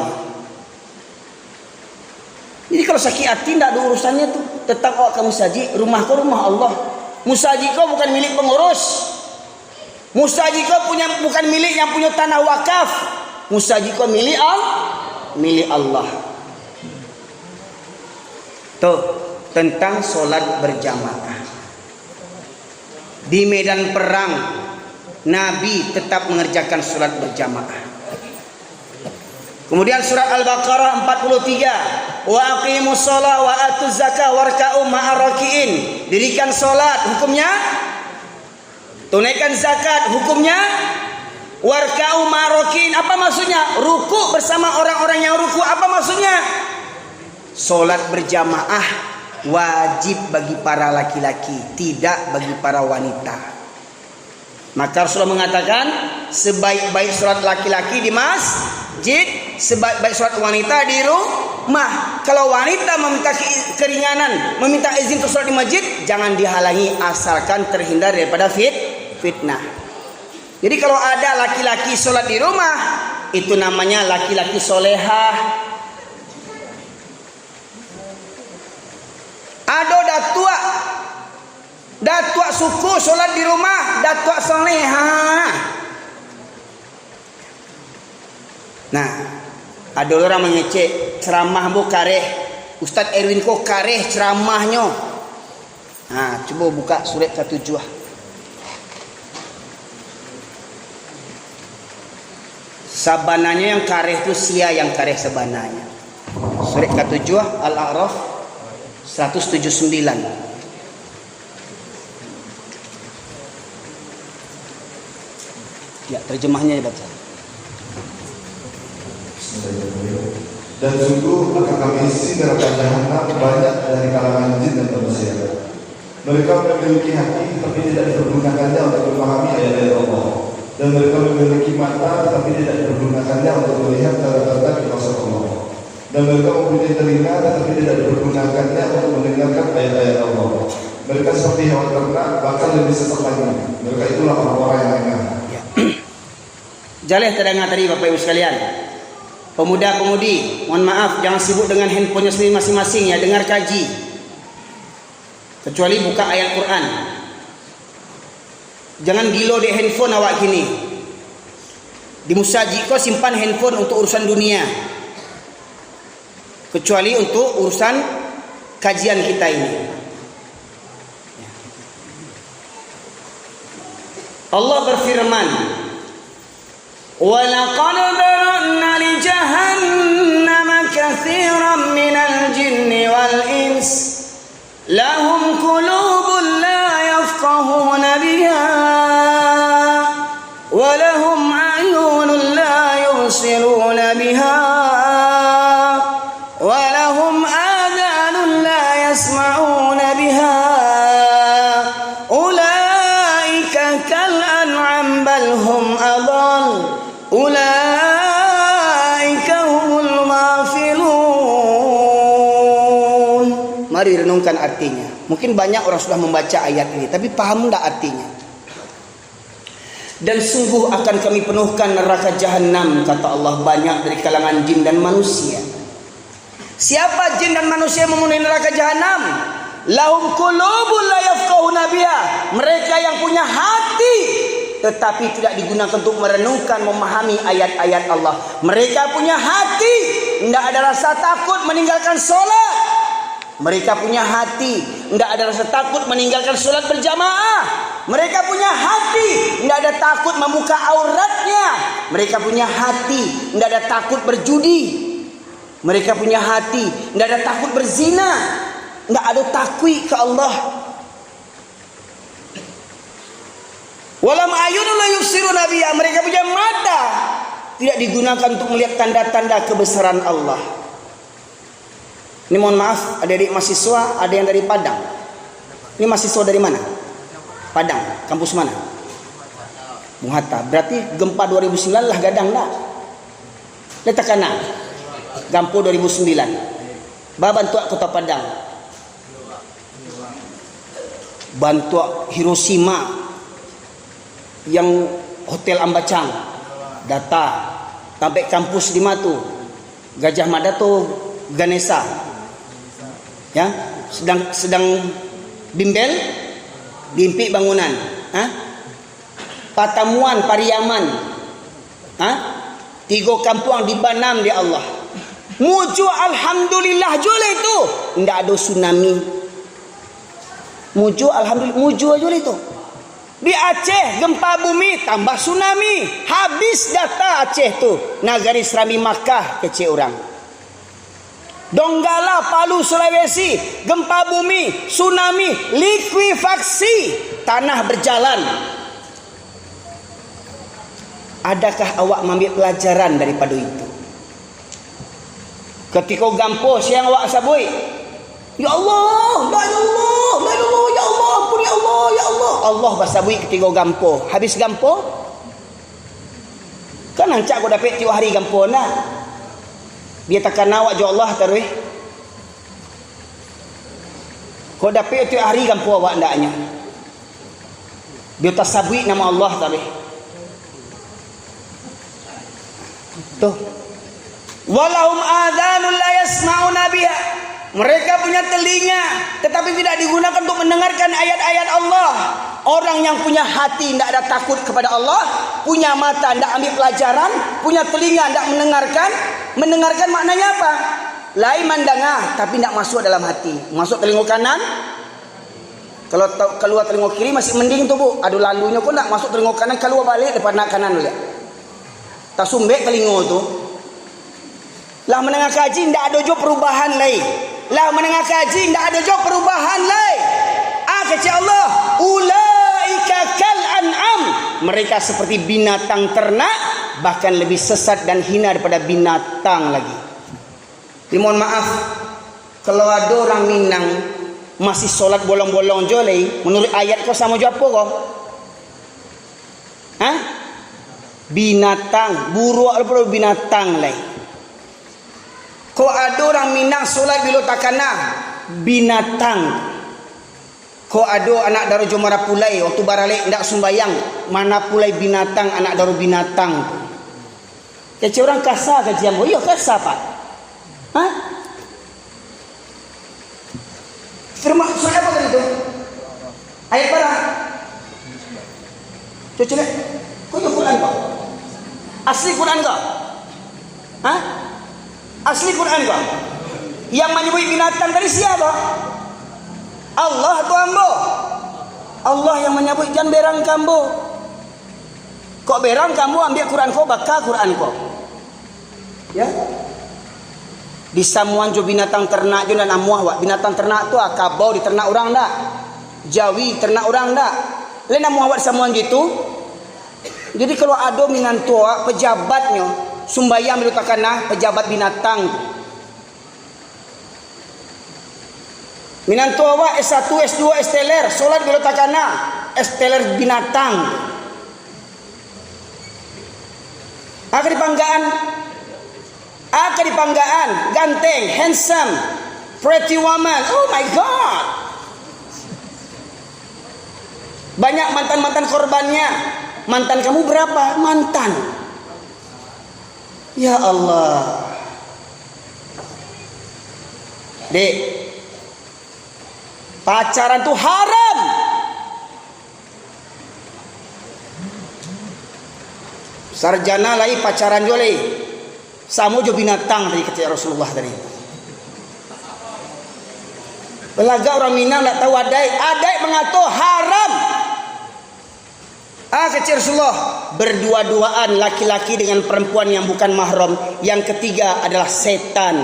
C: Jadi kalau sakit hati tidak ada urusannya tuh. Tetap awak ke musaji. Rumah kau rumah Allah. Musaji kau bukan milik pengurus. Musaji kau bukan milik yang punya tanah wakaf. Musaji kau milik Allah. Tuh tentang solat berjamaah. Di medan perang Nabi tetap mengerjakan sholat berjamaah. Kemudian surat Al-Baqarah 43. Wa aqimus shalah wa atuz zakah warka'u ma'ar raki'in. Dirikan sholat hukumnya, tunaikan zakat hukumnya, warka'u ma'ar raki'in. Apa maksudnya? Ruku bersama orang-orang yang ruku. Apa maksudnya? Sholat berjamaah wajib bagi para laki-laki, tidak bagi para wanita. Maka Rasulullah mengatakan sebaik-baik sholat laki-laki di masjid, sebaik-baik sholat wanita di rumah. Kalau wanita meminta keringanan, meminta izin untuk sholat di masjid, jangan dihalangi asalkan terhindar daripada fitnah. Jadi kalau ada laki-laki sholat di rumah, itu namanya laki-laki solehah. Ada datua suku sholat di rumah, datua soleha. Nah, ada orang mengecek ceramah bu kareh
A: Ustaz Erwin ko kareh ceramahnya. Coba buka surat ke-7. Sabananya yang kareh itu sia yang kareh sabananya. Surat ke-7 Al-A'raf 179. Ya, terjemahnya baca.
C: Dan sungguh akan kami isi neraka jahanam banyak dari kalangan jin dan manusia. Mereka memiliki hati tapi tidak dipergunakannya untuk memahami ayat-ayat Allah. Dan mereka memiliki mata tapi tidak dipergunakannya untuk melihat tanda-tanda kuasa Allah. Dan mereka mempunyai telinga tapi tidak dipergunakannya untuk mendengarkan ayat-ayat Allah. Mereka seperti hewan ternak, bahkan lebih sesat lagi. Mereka itulah orang-orang yang lengah.
A: Jaleh terdengar tadi Bapak Ibu sekalian. Pemuda-pemudi, mohon maaf, jangan sibuk dengan handphonenya sendiri masing-masing ya, dengar kaji. Kecuali buka ayat Quran. Jangan gilo di handphone awak kini. Di musaji kau simpan handphone untuk urusan dunia. Kecuali untuk urusan kajian kita ini. Allah berfirman, وَلَقَدْ ذَرَأْنَا لِجَهَنَّمَ كَثِيرًا مِنَ الْجِنِّ وَالْإِنسِ لَهُمْ قُلُوبٌ لَا يَفْقَهُونَ بِهَا وَلَهُمْ أَعْيُنٌ لَا يُبْصِرُونَ بِهَا وَلَهُمْ آذَانٌ لَا يَسْمَعُونَ بِهَا أُولَئِكَ كَالْأَنْعَامِ بَلْ هُمْ أَضَلُّ Ulaika humul ghafilun. Mari renungkan artinya. Mungkin banyak orang sudah membaca ayat ini, tapi paham tak artinya? Dan sungguh akan kami penuhkan neraka jahanam, kata Allah, banyak dari kalangan jin dan manusia. Siapa jin dan manusia yang memenuhi neraka jahanam? Lahum qulubun la yafqahuna biha. Mereka yang punya hati tetapi tidak digunakan untuk merenungkan, memahami ayat-ayat Allah. Mereka punya hati, tidak ada rasa takut meninggalkan solat. Mereka punya hati, tidak ada rasa takut meninggalkan solat berjamaah. Mereka punya hati, tidak ada takut membuka auratnya. Mereka punya hati, tidak ada takut berjudi. Mereka punya hati, tidak ada takut berzina. Tidak ada takwi ke Allah. Walam ayunul la yubsiruna biha. Mereka punya mata, tidak digunakan untuk melihat tanda-tanda kebesaran Allah. Ini mohon maaf, adik-adik mahasiswa, ada yang dari Padang. Ini mahasiswa dari mana? Padang, kampus mana? Bung Hatta. Berarti gempa 2009 lah gadang dah. Letakkan Gampo 2009. Bantu kota Padang. Bantu Hiroshima yang Hotel Ambacang, data sampai kampus di Matu, Gajah Mada tuh Ganesha, ya sedang bimbel, dimpi bangunan, Patamuan, Pariaman, 3 kampung di Banam di Allah. Muju alhamdulillah jule itu, ndak ada tsunami. Muju alhamdulillah, muju aja itu. Di Aceh gempa bumi tambah tsunami. Habis data Aceh tu. Nagari Serami Makkah kecil orang. Donggala Palu Sulawesi gempa bumi, tsunami, likuifaksi, tanah berjalan. Adakah awak mengambil pelajaran daripada itu? Ketika gampo siang awak sabui, ya Allah, la ilallah, la ilallah, ya Allah, ampun ya Allah, ya Allah. Allah basabui ketika gampo. Habis gampo, kan ancak kau dapat 3 hari gampo nak. Dia takkan awak jo Allah taruh. Kau dapat 3 hari gampo awak ndaknya. Dia tasabui nama Allah taruh. Tuh. Walahum adhanul la yasma'una biha. Mereka punya telinga tetapi tidak digunakan untuk mendengarkan ayat-ayat Allah. Orang yang punya hati tidak ada takut kepada Allah, punya mata tidak ambil pelajaran, punya telinga tidak mendengarkan. Mendengarkan maknanya apa? lain mandangah tapi tidak masuk dalam hati. Masuk telinga kanan. Kalau keluar telinga kiri masih mending tu bu. Aduh lalunya pun tak masuk telinga kanan, keluar balik depan nak kanan boleh. Tak sumbek telinga tu. Lah menengah kaji tidak ada jo perubahan lain. Lah menengah kaji tidak ada jo perubahan lain. Kata Allah, ulaika kal an'am. Mereka seperti binatang ternak, bahkan lebih sesat dan hina daripada binatang lagi. Mohon maaf, kalau ada orang Minang masih solat bolong-bolong jolai, menurut ayat kau sama jo apa kau? Hah? Binatang, buruk atau binatang lain. Kau ada orang Minang solat bila takana, binatang. Kau ada anak daru Jomara Pulai waktu baralik ndak sembayang, mana pulai binatang, anak daru binatang. Kece orang kasar ke jambo? Yo kasar pak. Hah? Firman surah apa tadi tu? Ayat mana? Cuci lihat. Kau yang Quran kau? Asli Quran kau? Hah? Asli Quran kau? Yang menyebut binatang tadi siapa? Allah tu ambo. Allah yang menyebut jangan berang kambo. Kok berang kamu ambil Quran kau, bakal Quran kau. Ya. Di samuan jo binatang ternak jo dan amuah wak. Binatang ternak tu kabau di ternak orang dak. Jawi ternak orang dak. Lain amuah wak samuan gitu. Jadi kalau ada minantu pejabatnya sumbayang diletakkan pejabat binatang. Minantu awak S1, S2, S-teler, solat bila takana, S-teler binatang. Akan dipanggaan, ganteng, handsome, pretty woman. Oh my God. Banyak mantan-mantan korbannya. Mantan kamu berapa? Mantan. Ya Allah. Dek, pacaran tu haram. Sarjana lagi pacaran joleh. Samu jo binatang tadi kata Rasulullah tadi. Belaga orang Minang tak tahu adai. Adai mengatur haram. Kata Rasulullah, berdua-duaan laki-laki dengan perempuan yang bukan mahram. Yang ketiga adalah setan.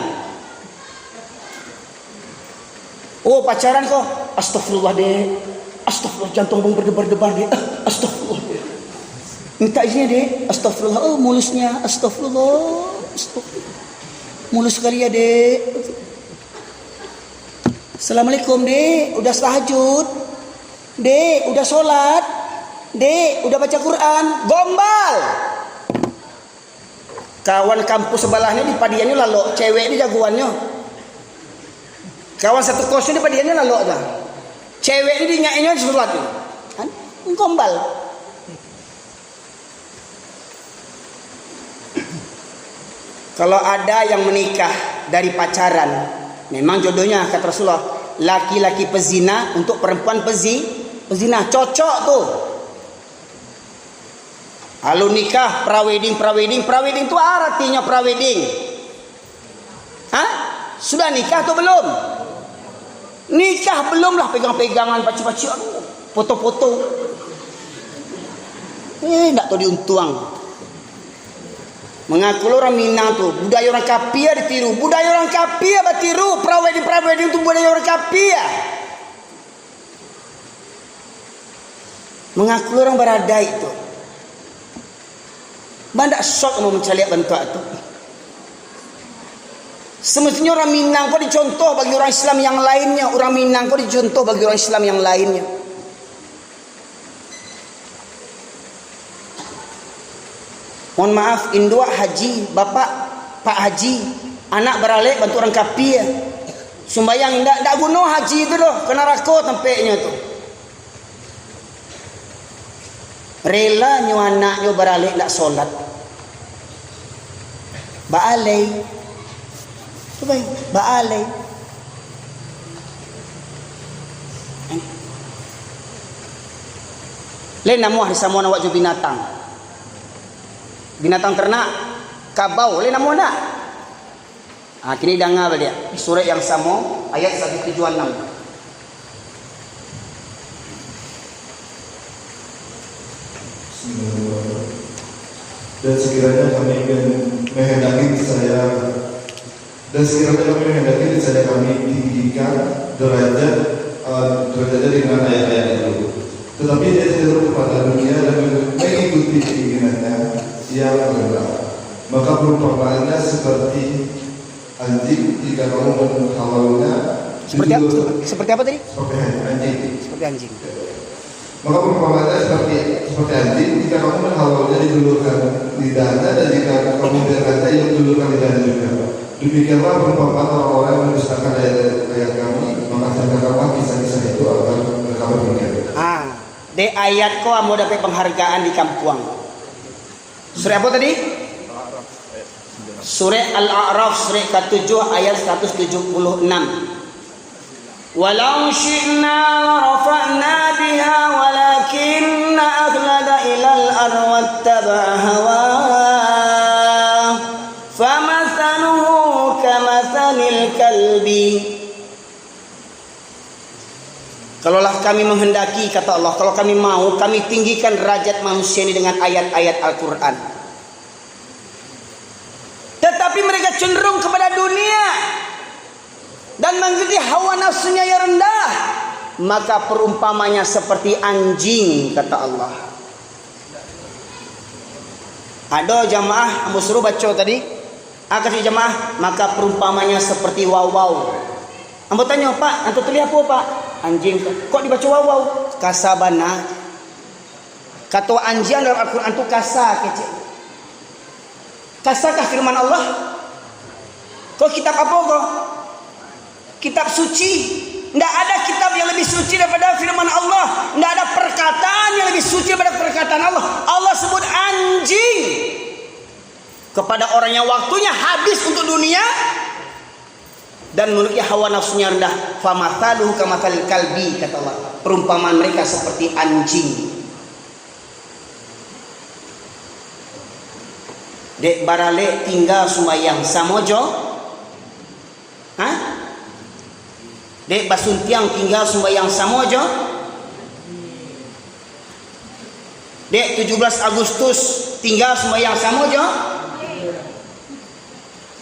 A: Oh pacaran kau, astagfirullah dek, astagfirullah jantung bung berdebar-debar dek, astagfirullah dek. Minta izinnya dek, astagfirullah, oh mulusnya, astagfirullah, astagfirullah. Mulus sekali ya dek. Assalamualaikum dek, udah tahajud, dek, udah sholat, dek, udah baca Quran, gombal. Kawan kampus sebelahnya di padiannya lalu, cewek di jagoannya. Kawan satu kos ni padiannya lalu dah. Cewek ni nyainya sesuatu. Kan? Gombal. Kalau ada yang menikah dari pacaran, memang jodohnya kata Rasulullah, laki-laki pezina untuk perempuan pezina, cocok tu. Lalu nikah prawedding tu artinya prawedding. Hah? Sudah nikah tu belum? Nikah belum lah, pegang-pegangan pacu-pacu, foto-foto. Tak tahu diuntuang. Mengaku orang Minang tu budaya orang Kapia ditiru. Budaya orang Kapia bertiru. Prawedding tu budaya orang Kapia. Mengaku orang Baradai tu. Bandak sok mau mencari bentuk tu. Semestinya orang Minang kau dicontoh bagi orang Islam yang lainnya. Orang Minang kau dicontoh bagi orang Islam yang lainnya. Mohon maaf, induk haji, bapak Pak Haji, anak beralik bantu orang Kapia. Sumbayang ndak guna haji itu doh, kena rako tempeknya tu. Rela nyo anak nyo beralik ndak solat. Baalai. Tu baik, baalai. Lain namuah disamuan awak jo binatang. Binatang ternak, kabau, lain namuah nak. Kini dengar dia surat yang sama ayat 176.
C: Dan sekiranya kami menghendaki saya kami tinggikan derajatnya dengan ayat-ayat itu. Tetapi dia cenderung kepada dunia dan mengikuti keinginannya yang rendah. Maka perumpamaannya seperti anjing jika kamu menghalalnya.
A: Seperti apa tadi?
C: Seperti anjing.
A: Seperti anjing.
C: Maka perumpamaannya seperti anjing jika kamu menghalalnya dijulurkan lidahnya dan jika kamu biarkannya ia menjulurkan lidahnya juga. Demikianlah perumpamaan orang-orang yang mendustakan ayat kami. Maka ceritakanlah kisah-kisah itu agar mereka berpikir.
A: De ayat ko amo dapat penghargaan di Kampuang. Surah apa tadi? Surah Al-A'raf surah ke-7 ayat 176. Walau syi'na larafa'na biha walakinna aghlada ilal ardi wattaba'a hawa famathaluhu kamathalil kalbi. Kalaulah kami menghendaki, kata Allah, kalau kami mau, kami tinggikan derajat manusia ini dengan ayat-ayat Al-Quran. Tetapi mereka cenderung kepada dunia dan mengikuti hawa nafsunya yang rendah. Maka perumpamanya seperti anjing, kata Allah. Ada jamaah, ambo suruh baca tadi. Kasih jamaah, maka perumpamanya seperti waw. Ambo tanya, Pak, antum tulis apa, Pak? Anjing. Kok dibaca waw? Kasabana. Kata anjing dalam Al-Quran itu kasa, kecil. Kasakah firman Allah? Kok kitab apa kok? Kitab suci. Tidak ada kitab yang lebih suci daripada firman Allah. Tidak ada perkataan yang lebih suci daripada perkataan Allah. Allah sebut anjing kepada orang yang waktunya habis untuk dunia dan memiliki hawa nafsunya rendah. Famathaluhu kamathalil kalbi, kata Allah. Perumpamaan mereka seperti anjing. Dek barale tinggal sumayang samojo. Dek basuntiang tinggal sumayang samojo. Dek 17 Agustus tinggal sumayang samojo.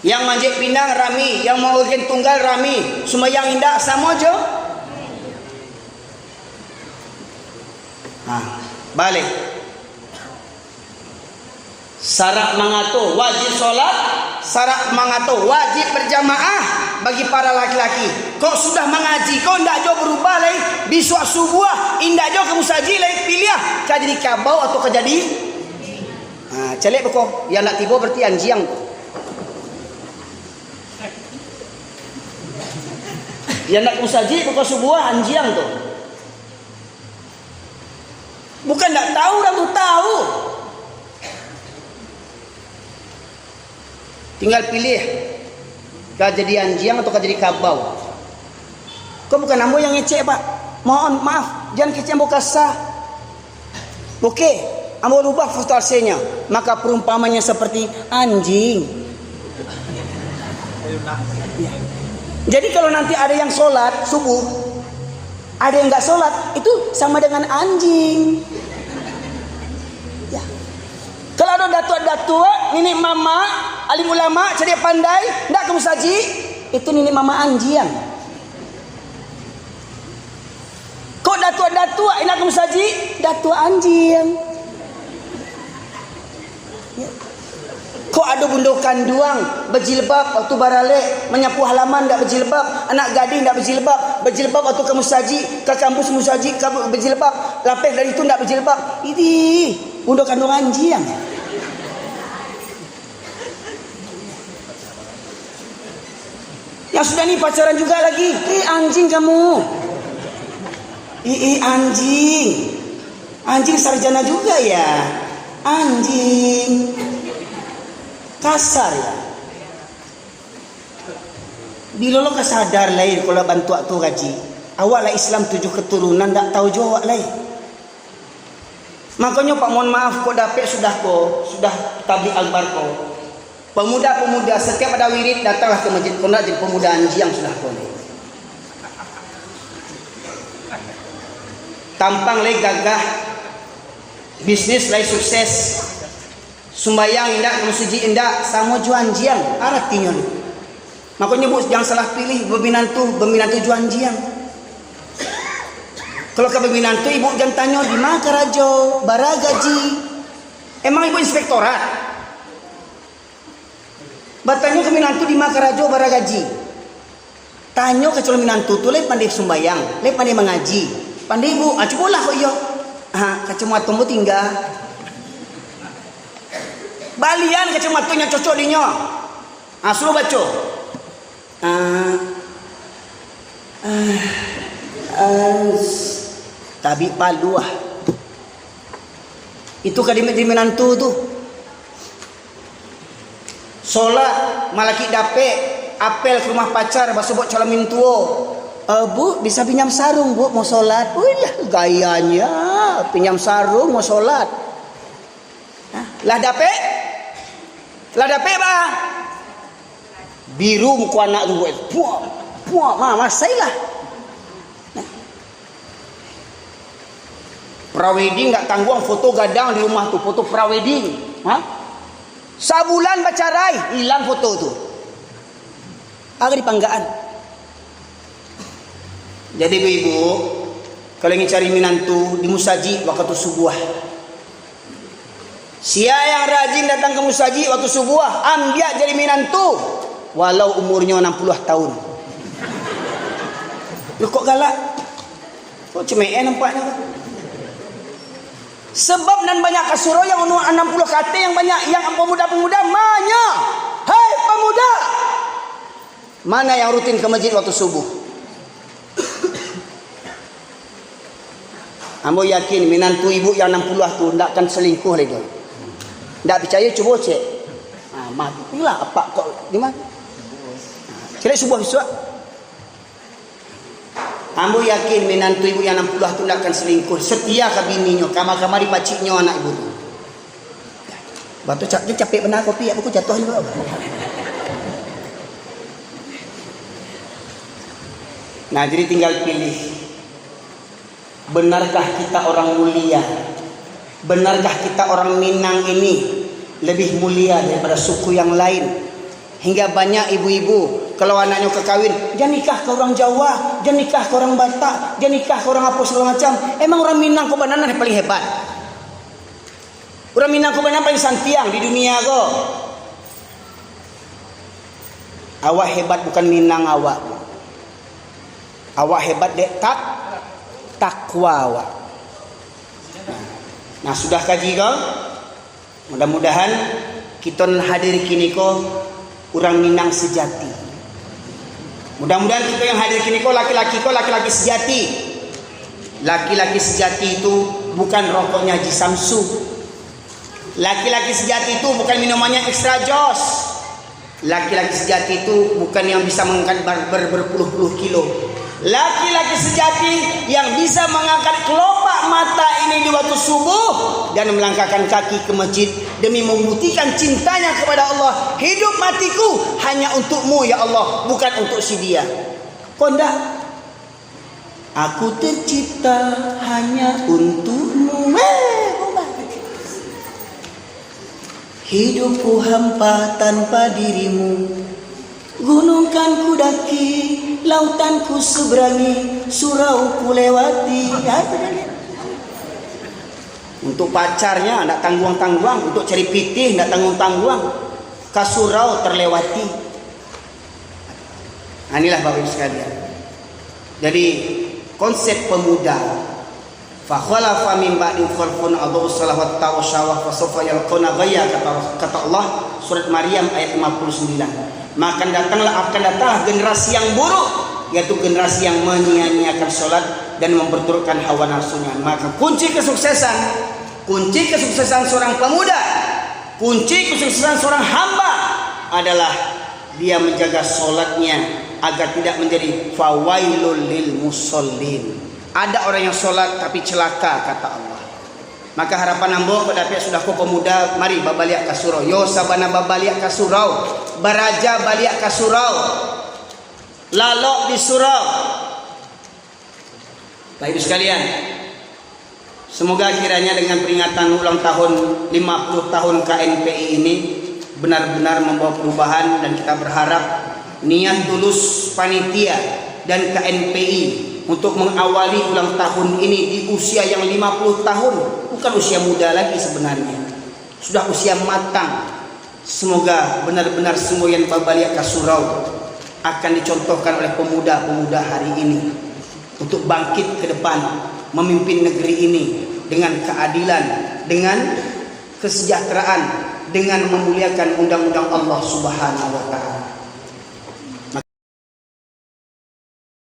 A: Yang manjek pinang rami, yang mau urgen tunggal rami, sumayang indah samojo. Balik. Syarat mangato wajib sholat, syarat mangato wajib berjamaah bagi para laki-laki. Kok sudah mengaji, kok ndak jo berubah lagi biswa subuh, indak jo kamu saji lagi pilih kah jadi kabau atau kah jadi celek beko yang nak tiba berarti anjiang. Yang nak kamu saji beko subuh anjiang tu. Bukan ndak tahu, dah tu tahu. Tinggal pilih kah jadi anjing atau kah jadi kabau. Kau bukan ambo yang ngecek, Pak. Mohon maaf, jangan kecek ambo kasar. Okey, ambo rubah frustrasinya. Maka perumpamannya seperti anjing. Ya. Jadi kalau nanti ada yang sholat subuh, ada yang enggak sholat, itu sama dengan anjing. Ya. Kalau ada datua-datua, nenek mama, alim ulama, cerdik pandai, ndak kamu saji, itu nenek mama anjian. Kok datua-datua, nak kamu saji, datua anjian. Ya. Kok ada bundo kanduang berjilbab waktu barale menyapu halaman ndak berjilbab, anak gading ndak berjilbab waktu kamu saji ke kampus musaji kamu berjilbab, lapis dari itu ndak berjilbab. Ini bundo kandung anjian. Yang sudah nih pacaran juga lagi. Anjing kamu. Anjing. Anjing sarjana juga ya. Anjing. Kasar ya. Bila lo kesadar lain kalau bantu tu gaji. Awak lah Islam 7 keturunan tak tahu jawab lain. Makanya Pak mohon maaf kok dapat sudah tablik albar kau. Pemuda-pemuda setiap ada wirid datanglah ke masjid. Kau nak jadi pemuda anjiang sudah kau ni. Tampang lagi gagah, bisnis lagi sukses, sumbayang indah, musiji indah, sama juan jiang, artinya ni. Makanya bu jangan salah pilih berminantu juan jiang. Kalau ke berminantu ibu jangan tanya di mana kerajo, bara gaji. Emang ibu inspektorat? Bertanya ke minantu di mana kerajo, bara gaji. Tanya ke calon minantu tu le pandai sumbayang, le pandai mengaji. Pandai ibu, cubalah kok iyo. Kacamata mu tinggal. Balian kacamatunya cocok dinyo. Suruh baca. Tabi palu ah. Itu kadimat di menantu tu. Solat malaki dape, apel ke rumah pacar basubok calon mintuo. Bu bisa pinjam sarung bu mau solat. Wih gayanya pinjam sarung mau solat. Lah dape bah biru muka anak tu puak mama saya lah. Prawedding nggak tanggung foto gadang di rumah tu, foto prawedding. Sabulan bacarai hilang foto tu. Agak di panggaan. Jadi ibu, kalau ingin cari minantu di musaji waktu subuh. Sia yang rajin datang ke musaji waktu subuh, ambil jadi minantu walau umurnya 60 tahun. Lu kok galak? Kok cemee nampaknya? Sebab dan banyak kasuro yang 60 kata yang banyak yang pemuda-pemuda mana? Hai pemuda, mana yang rutin ke masjid waktu subuh? Ambo yakin minantu ibu yang 60 tu tidak akan selingkuh lagi. Tak percaya cuba cek. Matilah apa kok di mana? Cari subuh besok. Ambo yakin minantu ibu yang 60 tu tidak akan selingkuh. Setia ke bininya, kamar-kamar di paciknya anak ibu tu. Batu dia capek benar kopi, aku jatuh juga. Nah, jadi tinggal pilih. Benarkah kita orang mulia? Benarkah kita orang Minang ini lebih mulia daripada suku yang lain? Hingga banyak ibu-ibu kalau anaknya kekawin, jangan nikah ke orang Jawa, jangan nikah ke orang Batak, jangan nikah ke orang apa segala macam. Emang orang Minang kok benar yang paling hebat? Orang Minang kok benar paling santiang di dunia kok. Awak hebat bukan Minang awak. Awak hebat dek takwa awak. Nah sudah kaji kau. Mudah-mudahan kita hadir kini kau orang Minang sejati. Mudah-mudahan kita yang hadir kini kau laki-laki sejati. Laki-laki sejati itu bukan rokoknya Haji Samsu. Laki-laki sejati itu bukan minumannya Extra Jos. Laki-laki sejati itu bukan yang bisa mengangkat berpuluh-puluh kilo. Laki-laki sejati yang bisa mengangkat kelopak mata ini di waktu subuh dan melangkahkan kaki ke masjid demi membuktikan cintanya kepada Allah. Hidup matiku hanya untukmu ya Allah, bukan untuk si dia. Kondak, aku tercipta hanya untukmu. Hidupku hampa tanpa dirimu. Gunung kan ku daki, lautan ku seberangi, surau ku lewati. Untuk pacarnya tidak tangguang-tangguang, untuk cari pitih tidak tangguang-tangguang, ke surau terlewati. Inilah Bapak Ibu sekalian. Jadi konsep pemuda. Fa khalafa min ba'di khalfun adau salawat ta'usyawah fa sawfa yalquna ghayya kata Allah surat Maryam ayat 59. Maka akan datanglah generasi yang buruk, yaitu generasi yang menyia-nyiakan sholat dan memperturutkan hawa nafsunya. Maka kunci kesuksesan seorang pemuda, kunci kesuksesan seorang hamba adalah dia menjaga sholatnya agar tidak menjadi fawailul lil musallin. Ada orang yang sholat tapi celaka kata Allah. Maka harapan ambo pada pihak sudah ko pemuda, mari babaliak ka surau. Yo sabana babaliak ka surau, baraja baliak ka surau, lalok di surau. Bapak Ibu sekalian, semoga kiranya dengan peringatan ulang tahun 50 tahun KNPI ini benar-benar membawa perubahan, dan kita berharap niat tulus panitia dan KNPI untuk mengawali ulang tahun ini di usia yang 50 tahun, bukan usia muda lagi sebenarnya, sudah usia matang. Semoga benar-benar semua yang babaliak ka surau akan dicontohkan oleh pemuda-pemuda hari ini untuk bangkit ke depan, memimpin negeri ini dengan keadilan, dengan kesejahteraan, dengan memuliakan undang-undang Allah Subhanahu wa taala.